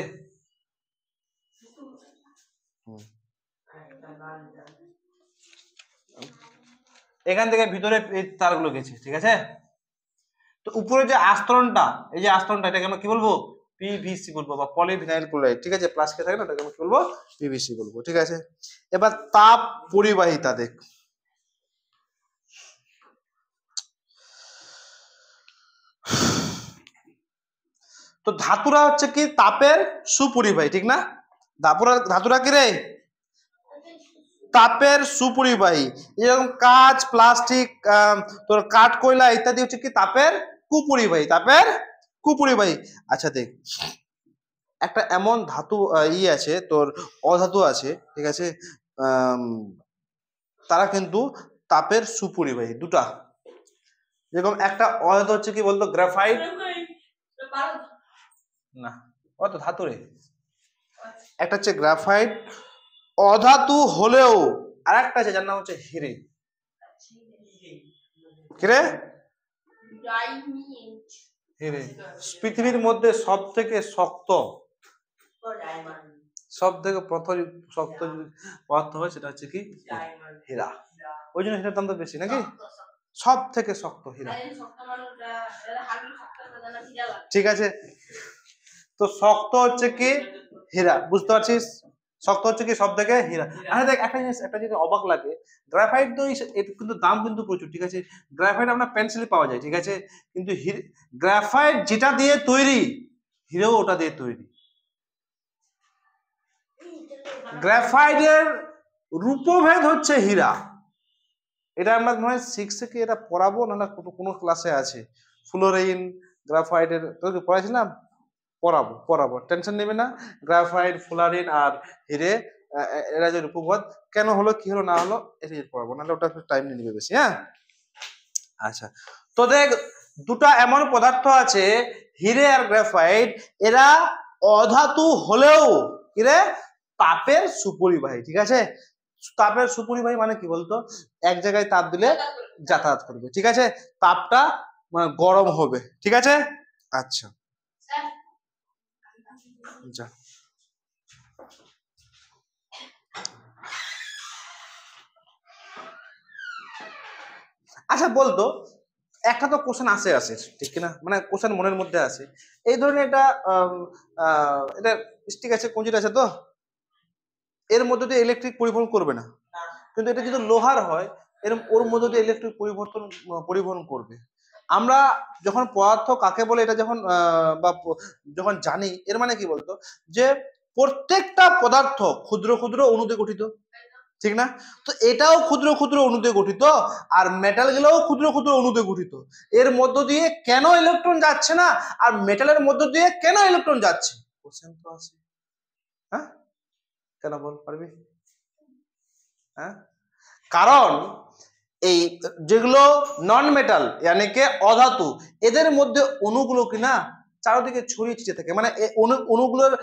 Speaker 1: এখান থেকে ভিতরে এই তারগুলো গেছে, ঠিক আছে। তো উপরে যে আস্তরণটা, এই যে আস্তরণটা, এটাকে আমরা কি বলবো, পিভিসি বলবো, বা পলিভিনাইল ক্লোরাইড, ঠিক আছে। প্লাস্টিকে থাকে না, এটাকে আমরা কি বলবো, পিভিসি বলবো, ঠিক আছে। এবার তাপ পরিবাহিতা দেখ। তো ধাতুরা হচ্ছে কি তাপের সুপরিবাহী, ঠিক না? ধাতুরা কি রে, তাপের সুপরিবাহী। যেরকম কাঁচ, প্লাস্টিক, তোর কাঠ, কয়লা ইত্যাদি হচ্ছে কি তাপের কুপরিবাহী, তাপের কুপরিবাহী। আচ্ছা দেখ, একটা এমন ধাতু আছে তোর, অধাতু আছে, ঠিক আছে, তারা কিন্তু তাপের সুপরিবাহী দুটা। যেরকম একটা অধাতু হচ্ছে কি বলতো, গ্রাফাইট, না ও তো ধাতু রে। একটা হচ্ছে গ্রাফাইট, অধাতু হলেও, আর একটা আছে যার নাম হচ্ছে হিরে। কিরে, হিরে পৃথিবীর মধ্যে সব থেকে শক্ত, সব থেকে প্রথম শক্ত পদার্থ হয় সেটা হচ্ছে কি হীরা। ওই জন্য সেটার দাম তো বেশি নাকি, সব থেকে শক্ত হীরা, ঠিক আছে। তো শক্ত হচ্ছে কি হীরা, বুঝতে পারছিস, শক্ত হচ্ছে কি সব থেকে হীরা। আরে দেখ একটা জিনিস অবাক লাগে, গ্রাফাইট তো কিন্তু দাম কিন্তু প্রচুর, ঠিক আছে। গ্রাফাইট আমরা পেন্সিলে পাওয়া যায়, ঠিক আছে, কিন্তু গ্রাফাইট যেটা দিয়ে তৈরি, হীরাও ওটা দিয়ে তৈরি। গ্রাফাইটের রূপভেদ হচ্ছে হীরা। এটা আমরা মনে হয় 6 থেকে এটা পড়াবো, না কোনো ক্লাসে আছে, ফ্লোরিন, গ্রাফাইটের, তোকে পড়াইছিলাম, পড়াবো, টেনশন নেবে না। গ্রাফাইট, ফ্লোরিন আর হিরে, এরা যে রূপভেদ কেন হলো, কি হলো না হলো, এটা পড়াবো, নাহলে ওটা টাইম নিয়ে নেবে বেশি। হ্যাঁ, আচ্ছা। তো দেখ, দুটা এমন পদার্থ আছে, হিরে আর গ্রাফাইট, এরা অধাতু হলেও কিরে তাপের সুপরিবাহী, ঠিক আছে। তাপের সুপরিবাহী মানে কি বলতো, এক জায়গায় তাপ দিলে যাতায়াত করবে, ঠিক আছে, তাপটা গরম হবে, ঠিক আছে। আচ্ছা যা, আচ্ছা বলতো, একটা তো কোশ্চেন আসে, ঠিক কিনা, মানে কোশ্চেন মনের মধ্যে আসে এই ধরনের, এটা এটা স্টিক আছে, কঞ্জিট আছে, তো এর মধ্যে দিয়ে ইলেকট্রিক পরিবহন করবে না, কিন্তু এটা যদি লোহার হয়, ওর মধ্যে দিয়ে ইলেকট্রিক পরিবহন করবে। আমরা যখন পদার্থ কাকে বলে এটা যখন যখন জানি, এর মানে কি বলতো, যে প্রত্যেকটা পদার্থ ক্ষুদ্র ক্ষুদ্র অণু দিয়ে গঠিত, ঠিক না? তো এটাও ক্ষুদ্র ক্ষুদ্র অণু দিয়ে গঠিত, আর মেটাল গুলোও ক্ষুদ্র ক্ষুদ্র অণু দিয়ে গঠিত। এর মধ্য দিয়ে কেন ইলেকট্রন যাচ্ছে না, আর মেটালের মধ্য দিয়ে কেন ইলেকট্রন যাচ্ছে, কোশ্চেন তো আছে। হ্যাঁ, কেন বল পারবি? হ্যাঁ, কারণ এই যেগুলো নন মেটাল মানে কি অধাতু, এদের মধ্যে অণুগুলো কিনা চারিদিকে ছড়িয়ে ছিটিয়ে থাকে, মানে অণুগুলোর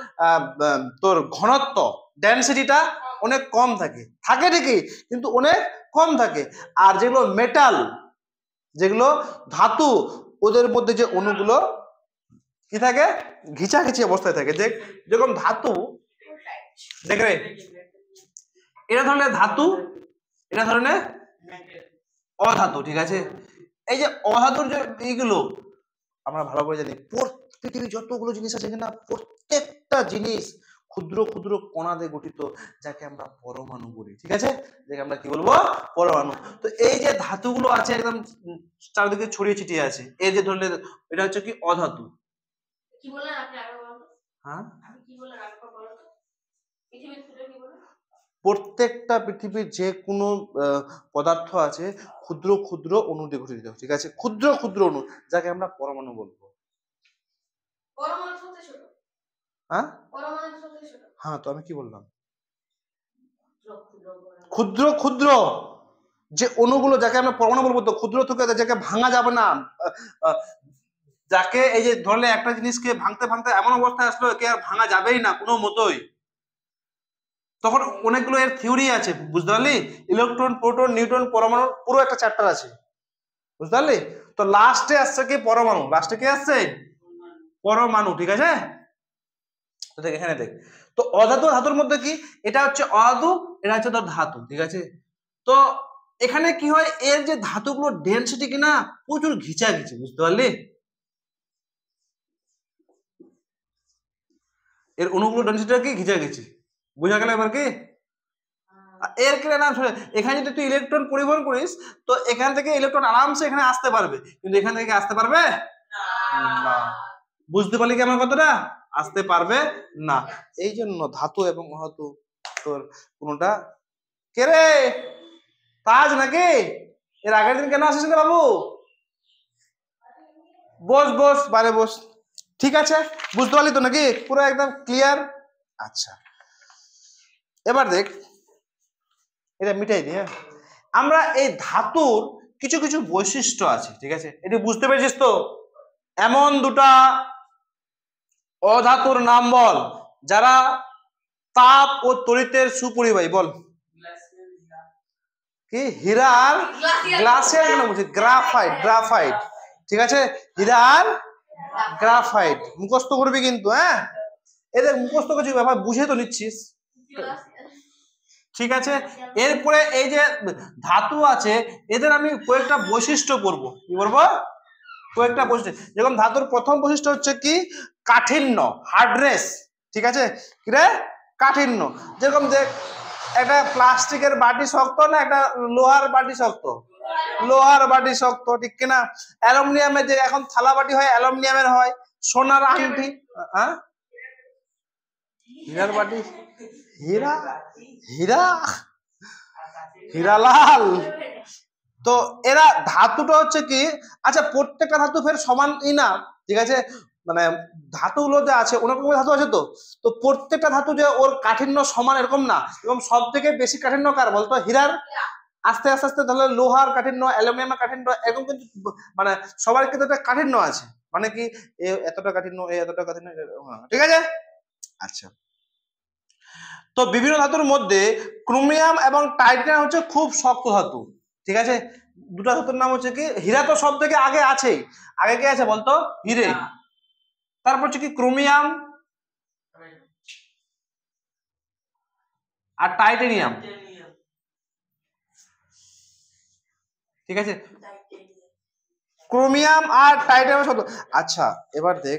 Speaker 1: তোর ঘনত্ব, ডেনসিটিটা অনেক কম থাকে ঠিকই, কিন্তু অনেক কম থাকে। আর যেগুলো মেটাল, যেগুলো ধাতু, ওদের মধ্যে যে অণুগুলো কি থাকে, ঘিচাঘিচি অবস্থায় থাকে। যেরকম ধাতু, দেখ রে, এটা ধরনের ধাতু, এটা ধরনের অধাতু, ঠিক আছে। এই যে অধাতুর যে এইগুলো আমরা ভালো করে জানি, পৃথিবীর যতগুলো জিনিস আছে কিনা, প্রত্যেকটা জিনিস ক্ষুদ্র ক্ষুদ্র কণা দিয়ে গঠিত, যাকে আমরা পরমাণু বলি। ঠিক আছে, যাকে আমরা কি বলবো, পরমাণু। তো এই যে ধাতুগুলো আছে একদম চারিদিকে ছড়িয়ে ছিটিয়ে আছে, এই যে ধরলে এটা হচ্ছে কি অধাতু।
Speaker 2: কি বললেন আপনি আগে বলুন?
Speaker 1: হ্যাঁ,
Speaker 2: আপনি কি বললেন আগে বলুন তো? পৃথিবীর ক্ষুদ্র কি বলুন?
Speaker 1: প্রত্যেকটা পৃথিবীর যে কোনো পদার্থ আছে ক্ষুদ্র ক্ষুদ্র অণু দিয়ে গঠিত। ঠিক আছে, ক্ষুদ্র ক্ষুদ্র অণু, যাকে আমরা পরমাণু বলবো।
Speaker 2: পরমাণু সবচেয়ে ছোট।
Speaker 1: হ্যাঁ,
Speaker 2: পরমাণু সবচেয়ে ছোট।
Speaker 1: হ্যাঁ, তো আমি কি বললাম, ক্ষুদ্র ক্ষুদ্র যে অণুগুলো, যাকে আমরা পরমাণু বলবো। তো ক্ষুদ্র থেকে যাকে ভাঙা যাবে না, যাকে এই যে ধরলে একটা জিনিসকে ভাঙতে ভাঙতে এমন অবস্থায় আসলো একে আর ভাঙা যাবেই না কোনো মতোই, তখন অনেকগুলো এর থিওরি আছে, বুঝতে পারলি? ইলেকট্রন, প্রোটন, নিউট্রন, পরমাণু, পুরো একটা চ্যাপ্টার আছে, বুঝতে পারলি? তো লাস্টে আসছে কি পরমাণু, লাস্টে কি আসছে পরমাণু। ঠিক আছে, তো দেখ এখানে দেখ, তো অধাতু ধাতুর মধ্যে কি, এটা হচ্ছে অধাতু, এটা হচ্ছে তোর ধাতু। ঠিক আছে, তো এখানে কি হয়, এর যে ধাতুগুলো ডেনসিটি কিনা প্রচুর ঘিচাঘিচি, বুঝতে পারলি? এর অণুগুলো ডেনসিটিটা কি ঘিচাঘিচি, বুঝা গেল এবার কি? এর কি নাম শুনে, এখানে যদি তুই ইলেকট্রন পরিবহন করিস, তো এখান থেকে ইলেকট্রন আরামসে এখানে আসতে পারবে, কিন্তু এখান থেকে আসতে পারবে না। বুঝতে পারলি কি আমার কথাটা? আসতে পারবে না। এই জন্য ধাতু এবং অধাতু তোর কোনটা, কে রে তাজ নাকি? এর আগের দিন কেন আসিস না বাবু? বস বস, বাইরে বস। ঠিক আছে, বুঝতে পারলি তো নাকি, পুরো একদম ক্লিয়ার? আচ্ছা, এবার দেখ, এটা মিটাই দি। হ্যাঁ, আমরা এই ধাতুর কিছু কিছু বৈশিষ্ট্য আছে। ঠিক আছে, এটি বুঝতে পেরেছিস তো? এমন দুটা অধাতুর নাম বল যারা তাপ ও তড়িতের সুপরিবাহী, বল। কি? হীরা আর গ্লাসিয়ার, কেন বলছি গ্রাফাইট, গ্রাফাইট। ঠিক আছে, হীরা আর গ্রাফাইট মুখস্থ করবি কিন্তু। হ্যাঁ, এদের মুখস্থ কিছু ব্যাপার বুঝে তো নিচ্ছিস। ঠিক আছে, এরপরে এই যে ধাতু আছে এদের আমি কয়েকটা বৈশিষ্ট্য করব। কি বলবো? কয়েকটা বৈশিষ্ট্য। যেরকম ধাতুর প্রথম বৈশিষ্ট্য হচ্ছে কি, কাঠিন্য, হার্ডনেস। ঠিক আছে, কি রে? কাঠিন্য। যেরকম দেখ, একটা প্লাস্টিকের বাটি শক্ত না একটা লোহার বাটি শক্ত? লোহার বাটি শক্ত, ঠিক কিনা? অ্যালুমিনিয়ামের যে এখন থালা বাটি হয় অ্যালুমিনিয়ামের হয়। সোনার আংটি, হ্যাঁ, হীরার বাটি, হীরা, হীরা, হীরালাল। তো এরা ধাতুটা হচ্ছে কি, আচ্ছা প্রত্যেকটা ধাতু ফের সমানই না। ঠিক আছে, মানে ধাতুগুলো যে আছে অনেক রকমের ধাতু আছে, তো তো প্রত্যেকটা ধাতু যে ওর কাঠিন্য সমান এরকম না। এবং সব থেকে বেশি কাঠিন্য কার বলতো? হীরার। আস্তে আস্তে আস্তে তাহলে লোহার কাঠিন্য, অ্যালুমিনিয়ামের কাঠিন্য, এরকম কিন্তু মানে সবার কিন্তু একটা কাঠিন্য আছে। মানে কি, এতটা কাঠিন্য, এতটা কাঠিন্য। ঠিক আছে, আচ্ছা। তো বিভিন্ন ধাতুর মধ্যে ক্রোমিয়াম এবং টাইটানিয়াম হচ্ছে খুব শক্ত ধাতু। ঠিক আছে, দুটো ধাতুর নাম হচ্ছে কি, হীরা তো সব থেকে আগে আছে, আগে কি আছে বলতো? হিরে। তারপর হচ্ছে কি ক্রোমিয়াম আর টাইটানিয়াম। ঠিক আছে, ক্রোমিয়াম আর টাইটানিয়াম শব্দ। আচ্ছা, এবার দেখ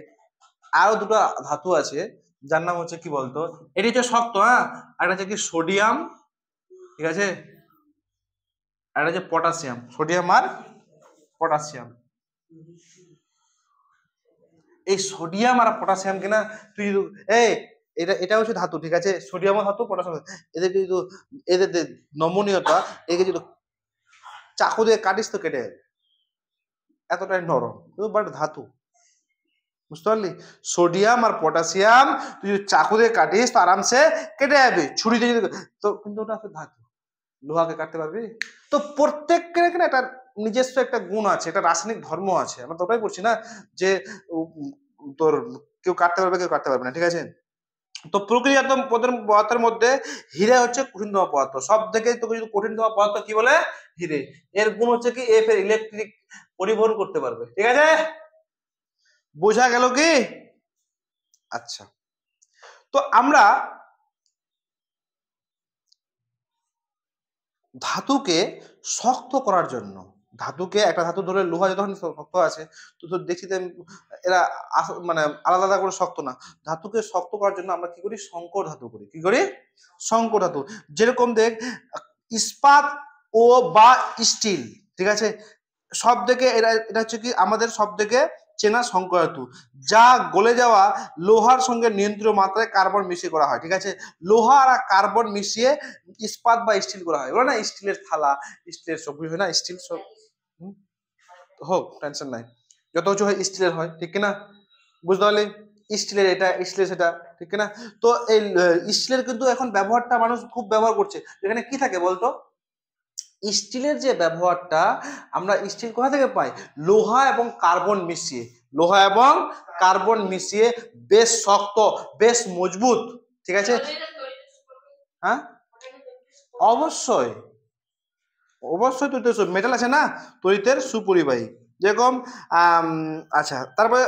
Speaker 1: আরো দুটো ধাতু আছে যার নাম হচ্ছে কি বলতো, এটি হচ্ছে শক্ত। হ্যাঁ, একটা হচ্ছে কি সোডিয়াম, ঠিক আছে, আর একটা হচ্ছে পটাশিয়াম। সোডিয়াম আর পটাশিয়াম। এই সোডিয়াম আর পটাশিয়াম কিনা তুই এটা এটা হচ্ছে ধাতু। ঠিক আছে, সোডিয়াম ধাতু, পটাশিয়াম। এদের কিন্তু এদের যে নমনীয়তা, একে যদি চাকু দিয়ে কাটিস তো কেটে যাবে, এতটাই নরম, বাট ধাতু। বুঝতে পারলি? সোডিয়াম আর পটাশিয়াম তুই যদি চাকু দিয়ে কাটিস তো আরামসে কেটে যাবে, ছুরি দিয়ে তো, কিন্তু ওটা ধাতু। লোহাকে কাটতে পারবি? তো প্রত্যেকের এখানে একটা নিজস্ব একটা গুণ আছে, একটা রাসায়নিক ধর্ম আছে। আমরা তো ওটাই বলছি না যে তোর কেউ কাটতে পারবে, কেউ কাটতে পারবে না। ঠিক আছে, তো প্রকৃতিজাত পদার্থের মধ্যে হীরা হচ্ছে কঠিনতম পদার্থ। সব থেকে তো যদি কঠিনতম পদার্থ কি বলে? হিরে। এর গুণ হচ্ছে কি, এর ইলেকট্রিক পরিবহন করতে পারবে। ঠিক আছে, বোঝা গেল কি? আচ্ছা, তো আমরা ধাতুকে শক্ত করার জন্য, ধাতুকে একটা ধাতু ধরে লোহা যখন শক্ত আছে তো তো দেখছি যে এরা মানে আলাদা আলাদা করে শক্ত না, ধাতুকে শক্ত করার জন্য আমরা কি করি, সংকর ধাতু করি। কি করি? সংকর ধাতু। যেরকম দেখ ইস্পাত ও বা স্টিল, ঠিক আছে, সব থেকে এটা হচ্ছে কি আমাদের সব থেকে চেনা সংকর ধাতু, যা গলে যাওয়া লোহার সঙ্গে নিয়ন্ত্রিত মাত্রায় কার্বন মিশিয়ে করা হয়। ঠিক আছে, লোহা আর কার্বন মিশিয়ে ইস্পাত বা স্টিল করা হয়। বলো না স্টিলের থালা, স্টিলের সবজি হয় না, স্টিল সব হোক, টেনশন নাই, যত কিছু হয় স্টিলের হয়, ঠিক কিনা? বুঝতে পারলি? স্টিলের এটা, স্টিলের সেটা, ঠিক কিনা? তো এই স্টিলের কিন্তু এখন ব্যবহারটা মানুষ খুব ব্যবহার করছে। এখানে কি থাকে বলতো? স্টিলের যে ব্যবহারটা, আমরা স্টিল কোথা থেকে পাই? লোহা এবং কার্বন মিশিয়ে, লোহা এবং কার্বন মিশিয়ে বেশ শক্ত, বেশ মজবুত, ঠিক আছে? হ্যাঁ, অবশ্যই অবশ্যই তড়িতের মেটাল আছে না, তড়িতের সুপরিবাহী। যেরকম আচ্ছা, তারপরে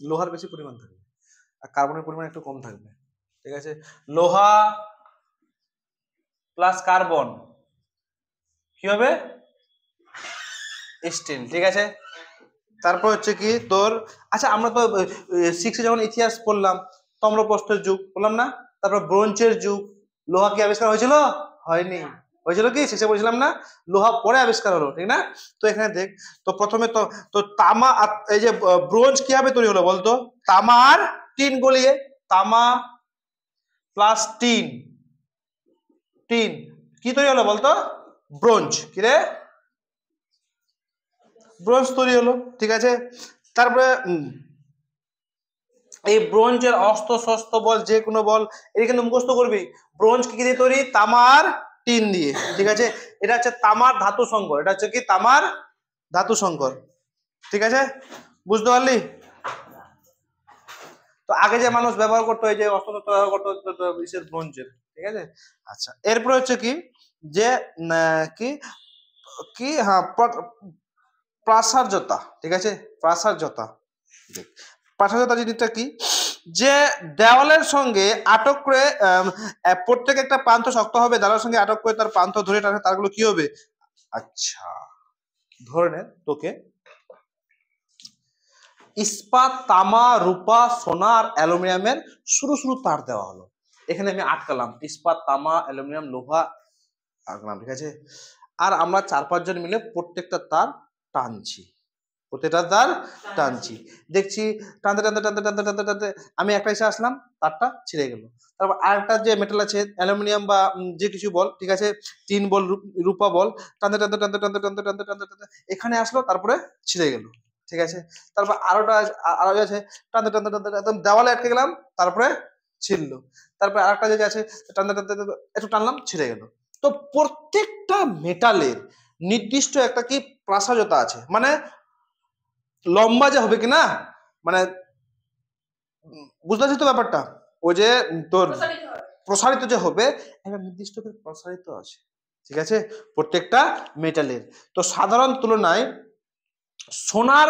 Speaker 1: লোহার বেশি পরিমাণ থাকবে আর কার্বনের পরিমাণ একটু কম থাকবে। ঠিক আছে, লোহা প্লাস কার্বন কি হবে? স্টিল। ঠিক আছে, তারপর হচ্ছে কি তোর, আচ্ছা আমরা তো 6 যখন ইতিহাস পড়লাম, তাম্রপ্রস্তর যুগ বললাম না, তারপর ব্রোঞ্জের যুগ, লোহা কি আবিষ্কার হয়েছিল? হয়নি। হয়েছিল কি? শেষে বলছিলাম না, লোহা পরে আবিষ্কার হলো, ঠিক না? তো এখানে দেখ, তো প্রথমে তো তো তামা, এই যে ব্রোঞ্জ কিভাবে তৈরি হলো বলতো? তামা আর টিন গলিয়ে, তামা প্লাস টিন, টিন কি তৈরি হলো বলতো? ব্রোঞ্জ। কি রে? ব্রোঞ্জ তৈরি হলো। ঠিক আছে, তারপরে এই ব্রোঞ্জের অস্ত্র শস্ত্র বল, যে কোনো বল, এটা কিন্তু মুখস্থ করবি। ব্রোঞ্জ কি দিয়ে তৈরি? তামার টিন দিয়ে। ঠিক আছে, এটা হচ্ছে তামার ধাতু সংকর, এটা হচ্ছে কি তামার ধাতু সংকর। ঠিক আছে, বুঝতে পারলি? তো আগে যে মানুষ ব্যবহার করতো, এই যে অস্ত্র শস্ত্র ব্যবহার করতো বিশেষ ব্রোঞ্জের। ঠিক আছে, আচ্ছা এরপরে হচ্ছে কি যে কি কি হ্যাঁ, প্রাসার্যতা। ঠিক আছে, প্রাসার্যতা, প্রাসার্যতা জিনিসটা কি? যে দেওয়ালের সঙ্গে আটক করে প্রত্যেক একটা প্রান্ত শক্ত হবে, দেওয়ালের সঙ্গে আটক করে তার প্রান্ত ধরে টানে, তারগুলো কি হবে? আচ্ছা ধরে নে তোকে ইস্পাত, তামা, রূপা, সোনা আর অ্যালুমিনিয়ামের শুরু শুরু তার দেওয়া হলো। এখানে আমি আটকালাম, ইস্পাত, তামা, অ্যালুমিনিয়াম, লোহা আটকালাম। ঠিক আছে, আর আমরা 4-5 জন মিলে প্রত্যেকটা তার টানছি, প্রত্যেকটা তার টানছি, দেখছি টানতে টানতে টানতে টানতে টানতে টানতে আমি একটা এসে আসলাম, তারটা ছিঁড়ে গেল। তারপর আরেকটা যে মেটাল আছে অ্যালুমিনিয়াম বা যে কিছু বল, ঠিক আছে, টিন বল, রূপা বল, টানতে টানতে টানতে টানতে টানতে টানতে টানতে টানতে এখানে আসলো, তারপরে ছিঁড়ে গেল। ঠিক আছে, তারপর আরোটা আরো আছে, টানতে টানতে টানতে একদম দেওয়ালে আটকে গেলাম, তারপরে ছিঁড়লো। তারপরে আরেকটা যে আছে টানতে টানতে একটু টানলাম, ছিঁড়ে গেল। তো প্রত্যেকটা মেটালের নির্দিষ্ট একটা কি প্রাসার্যতা আছে, মানে লম্বা যে হবে কিনা, মানে বুঝতে পারছিস তো ব্যাপারটা? ওই যে তোর প্রসারিত যে হবে, একটা নির্দিষ্ট প্রসারিত আছে। ঠিক আছে, প্রত্যেকটা মেটালের। তো সাধারণ তুলনায় সোনার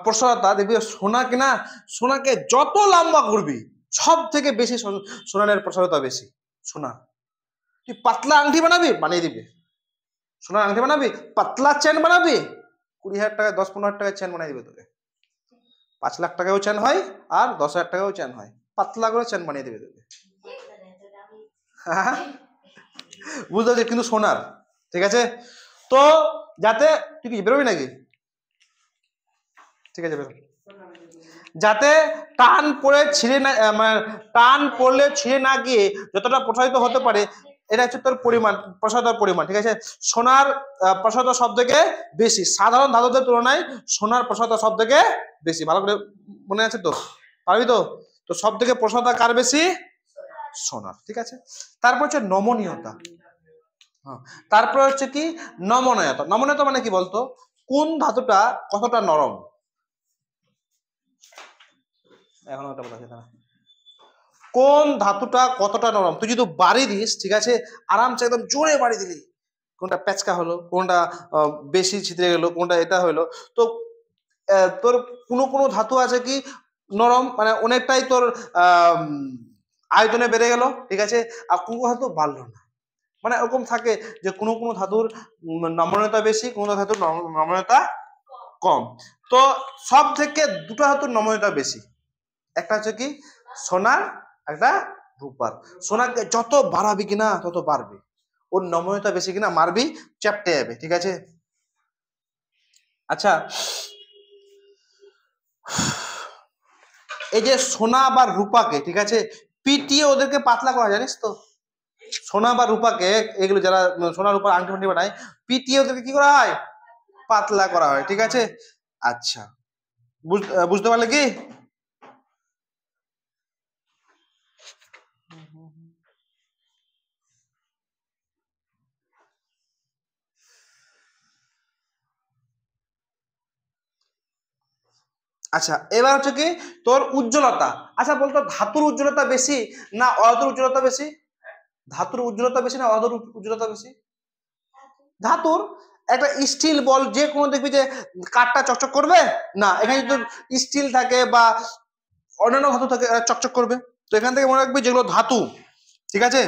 Speaker 1: প্রসারতা দেখবি, সোনা কিনা, সোনাকে যত লম্বা করবি সব থেকে বেশি সোনার প্রসারতা বেশি। সোনা, তুই পাতলা আংটি বানাবি, বানিয়ে দিবে। সোনার আংটি বানাবি, পাতলা চেন বানাবি, 20,000 টাকায় 10-15,000 টাকায় চেন বানিয়ে দিবে তোকে। 5 লাখ টাকাও চেন হয় আর 10,000 টাকাও চেন হয়, পাতলা করে চেন বানিয়ে দেবে তোকে। বুঝতে পারছি, কিন্তু সোনার। ঠিক আছে, তো যাতে তুই কি বেরোবি নাকি? ঠিক আছে বেরো, যাতে টান পড়ে ছিঁড়ে না, মানে টান পড়লে ছিঁড়ে না গিয়ে যতটা প্রসারিত হতে পারে, এটা হচ্ছে তোর পরিমাণ, প্রসারতার পরিমাণ। ঠিক আছে, সোনার প্রসারতা সব থেকে বেশি, সাধারণ ধাতুদের তুলনায় সোনার প্রসারতা সব থেকে বেশি। ভালো করে মনে আছে তো? পারবি তো? তো সব থেকে প্রসারতা কার বেশি? সোনার। ঠিক আছে, তারপর হচ্ছে নমনীয়তা। হ্যাঁ, তারপর হচ্ছে কি নমনীয়তা। নমনীয়তা মানে কি বলতো? কোন ধাতুটা কতটা নরম। এখন একটা কথা আছে, কোন ধাতুটা কতটা নরম। তুই যদি বাড়ি দিস, ঠিক আছে, আরামসে একদম জোরে বাড়ি দিলি, কোনটা প্যাচকা হলো, কোনটা বেশি ছিদ্রে গেলো, কোনটা এটা হলো। তো তোর কোনো কোনো ধাতু আছে কি নরম, মানে অনেকটাই তোর আয়তনে বেড়ে গেল, ঠিক আছে, আর কোনো ধাতু বাড়লো না। মানে এরকম থাকে যে কোনো কোনো ধাতুর নমনীয়তা বেশি, কোনো ধাতুর নমনীয়তা কম। তো সব থেকে দুটো ধাতুর নমনীয়তা বেশি, একটা হচ্ছে কি সোনার, একটা রূপার। সোনাকে যত বাড়াবি কিনা তত বাড়বে, ওর নমনীয়তা বেশি কিনা মারবি চ্যাপটে যাবে, ঠিক আছে। আচ্ছা, এই যে সোনা বা রূপাকে, ঠিক আছে, পিটিয়ে ওদেরকে পাতলা করা, জানিস তো? সোনা বা রূপাকে, এগুলো যারা সোনা রূপার আংটি ফাংটি বানায়, পিটিয়ে ওদেরকে কি করা হয়? পাতলা করা হয়, ঠিক আছে। আচ্ছা, বুঝতে পারলে কি? আচ্ছা, এবার হচ্ছে কি তোর উজ্জ্বলতা। আচ্ছা বলতো, ধাতুর উজ্জ্বলতা বেশি না অধাতুর উজ্জ্বলতা বেশি? ধাতুর উজ্জ্বলতা বেশি না অধাতুর উজ্জ্বলতা বেশি? ধাতুর। একটা স্টিল বল যে কোনো দেখবি যে কাঠটা চকচক করবে না, এখানে যদি স্টিল থাকে বা অন্যান্য ধাতু থাকে চকচক করবে। তো এখান থেকে মনে রাখবি যেগুলো ধাতু, ঠিক আছে,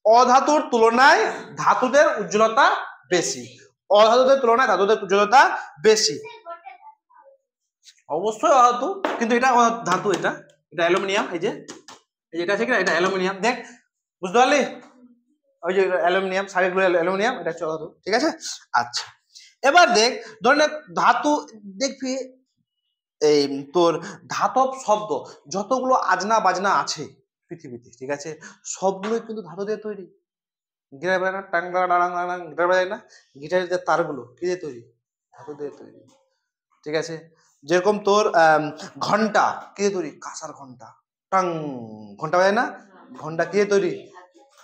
Speaker 1: অধাতুর তুলনায় ধাতুদের উজ্জ্বলতা বেশি, অধাতুদের তুলনায় ধাতুদের উজ্জ্বলতা বেশি। অবশ্যই অধাতু, কিন্তু এটা ধাতু, এটা এটা অ্যালুমিনিয়াম। এই যে এটা আছে কিনা, এটা অ্যালুমিনিয়াম, দেখ বুঝতে পারলি? ওই যে অ্যালুমিনিয়াম, সাইডগুলো অ্যালুমিনিয়াম, এটা হচ্ছে অধাতু, ঠিক আছে। আচ্ছা, এবার দেখ, ধরে নে ধাতু, দেখবি এই তোর ধাতব শব্দ যতগুলো আজনা বাজনা আছে পৃথিবীতে, ঠিক আছে, সবগুলোই কিন্তু ধাতু দিয়ে তৈরি। গিটার বাজায় না, টাং গিটার বাজায় না, গিটারের যে তারগুলো কি দিয়ে তৈরি? ধাতু দিয়ে তৈরি, ঠিক আছে। যেরকম তোর ঘন্টা কি দিয়ে তৈরি? কাঁসার ঘন্টা, টাং ঘন্টা বাজায় না, ঘন্টা কি দিয়ে তৈরি?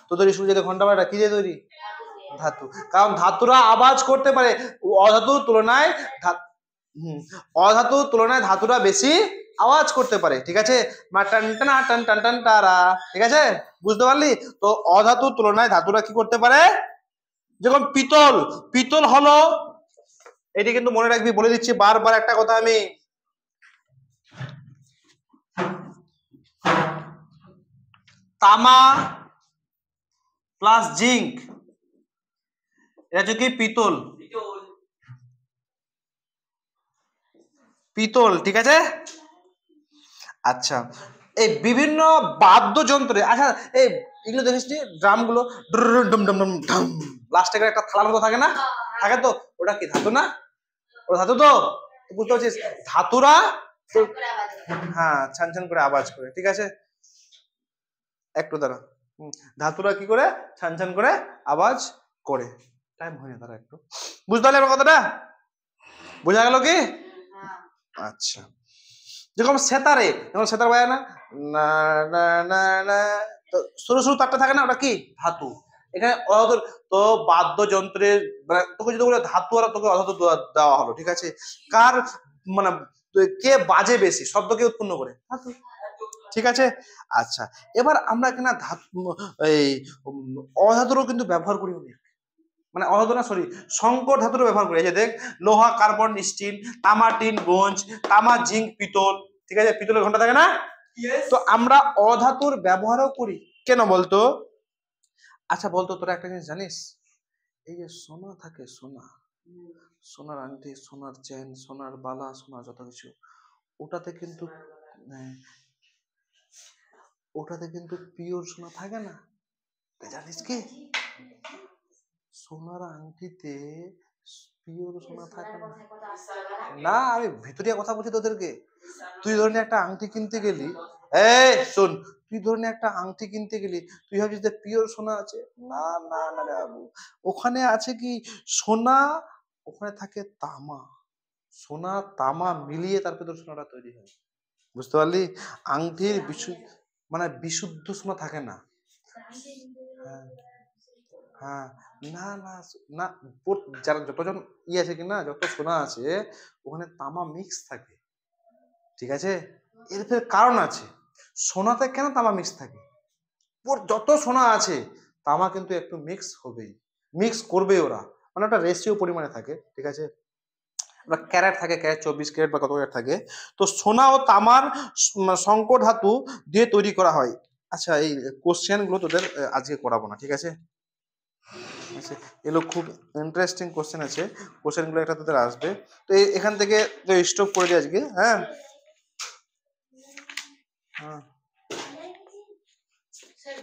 Speaker 1: তো তৈরি সূর্য যে ঘন্টা বাজায় কি দিয়ে তৈরি? ধাতু। কারণ ধাতুরা আওয়াজ করতে পারে, অধাতুর তুলনায় অধাতুর তুলনায় ধাতুরা বেশি আওয়াজ করতে পারে, ঠিক আছে। টান টানা টান টান টান তারা, ঠিক আছে, বুঝতে পারলি? তো অধাতুর তুলনায় ধাতুরা কি করতে পারে? যেমন পিতল, পিতল হলো, এটি কিন্তু মনে রাখবি, বলে দিচ্ছি বারবার একটা কথা আমি, তামা প্লাস জিঙ্ক, এটা হচ্ছে কি পিতল, পিতল, ঠিক আছে। আচ্ছা, এই বিভিন্ন বাদ্যযন্ত্রে, আচ্ছা এই এগুলো দেখিস নি, ড্রাম গুলো লাস্টে একটা থালার মতো থাকে না, থাকে তো, ওটা কি ধাতু না? ওটা ধাতু তো, বুঝতে পারছিস? ধাতুরা হ্যাঁ ছান ছান করে আওয়াজ করে, ঠিক আছে। একটু দাঁড়া, ধাতুরা কি করে? ছান ছান করে আওয়াজ করে। টাইম হয়ে দাঁড়া একটু, বুঝতে পারলি আমার কথাটা? বোঝা গেল কি? আচ্ছা, যেরকম সেতারে, যেমন সেতার বাজায় না, না না না না, তো সরু সরু তারটা থাকে না, ওটা কি? ধাতু। এখানে অধাতু। তো বাদ্যযন্ত্রের তোকে যদি বলে ধাতু আর তোকে অধাতু দেওয়া হলো, ঠিক আছে, কার মানে কে বাজে বেশি, শব্দ কে উৎপন্ন করে? ধাতু, ঠিক আছে। আচ্ছা, এবার আমরা এখানে ধাতু, এই অধাতুরও কিন্তু ব্যবহার করি অনেক, মানে অধাতু না, সরি, সংকর ধাতুরও ব্যবহার করি। এই যে দেখ, লোহা, কার্বন, স্টিল, তামা, টিন, ব্রোঞ্জ, তামা, জিঙ্ক, পিতল, ঠিক আছে, পিতলের ঘন্টা থাকে না। তো আমরা অধাতুর ব্যবহারও করি, কেন বলতো? আচ্ছা বলতো, তোরা একটা জিনিস জানিস, এই যে সোনা থাকে, সোনা, সোনার আংটি, সোনার চেন, সোনার বালা, সোনার যত কিছু, ওটাতে কিন্তু ওটাতে কিন্তু পিওর সোনা থাকে না, জানিস কি? সোনার আংটিতে পিওর সোনা থাকে না। না, আমি ভিতরিয়া কথা বলছি তোদেরকে। তুই ধরে একটা আংটি কিনতে গেলি, এই শোন, তুই ধরে একটা আংটি কিনতে গেলি, তুই ভাবছিস যে পিওর সোনা আছে, না না না রে বাবু, ওখানে আছে কি সোনা, ওখানে থাকে তামা, সোনা তামা মিলিয়ে তারপরে তোর সোনাটা তৈরি হয়, বুঝতে পারলি? আংটির মানে বিশুদ্ধ সোনা থাকে না। হ্যাঁ হ্যাঁ, না না না, যারা যতজন আছে কিনা, যত সোনা আছে ওখানে তামা মিক্স থাকে, ঠিক আছে। এর ফের কারণ আছে, সোনাতে কেন তামা মিক্স থাকে? যত সোনা আছে তামা কিন্তু একটু মিক্স হবেই, মিক্স করবে ওরা, মানে একটা রেশিও পরিমাণে থাকে, ঠিক আছে। ক্যারেট থাকে, ক্যারেট 24 ক্যারেট বা কত ক্যারেট থাকে। তো সোনা ও তামার সংকর ধাতু দিয়ে তৈরি করা হয় আচ্ছা এই কোশ্চেন গুলো তোদের আজকে করাবো না, ঠিক আছে? আচ্ছা, এগুলো খুব ইন্টারেস্টিং কোশ্চেন আছে, কোশ্চেন গুলো একটা তোদের আসবে। তো এখান থেকে তো স্টপ করে দিই আজকে। হ্যাঁ হ্যাঁ
Speaker 2: স্যার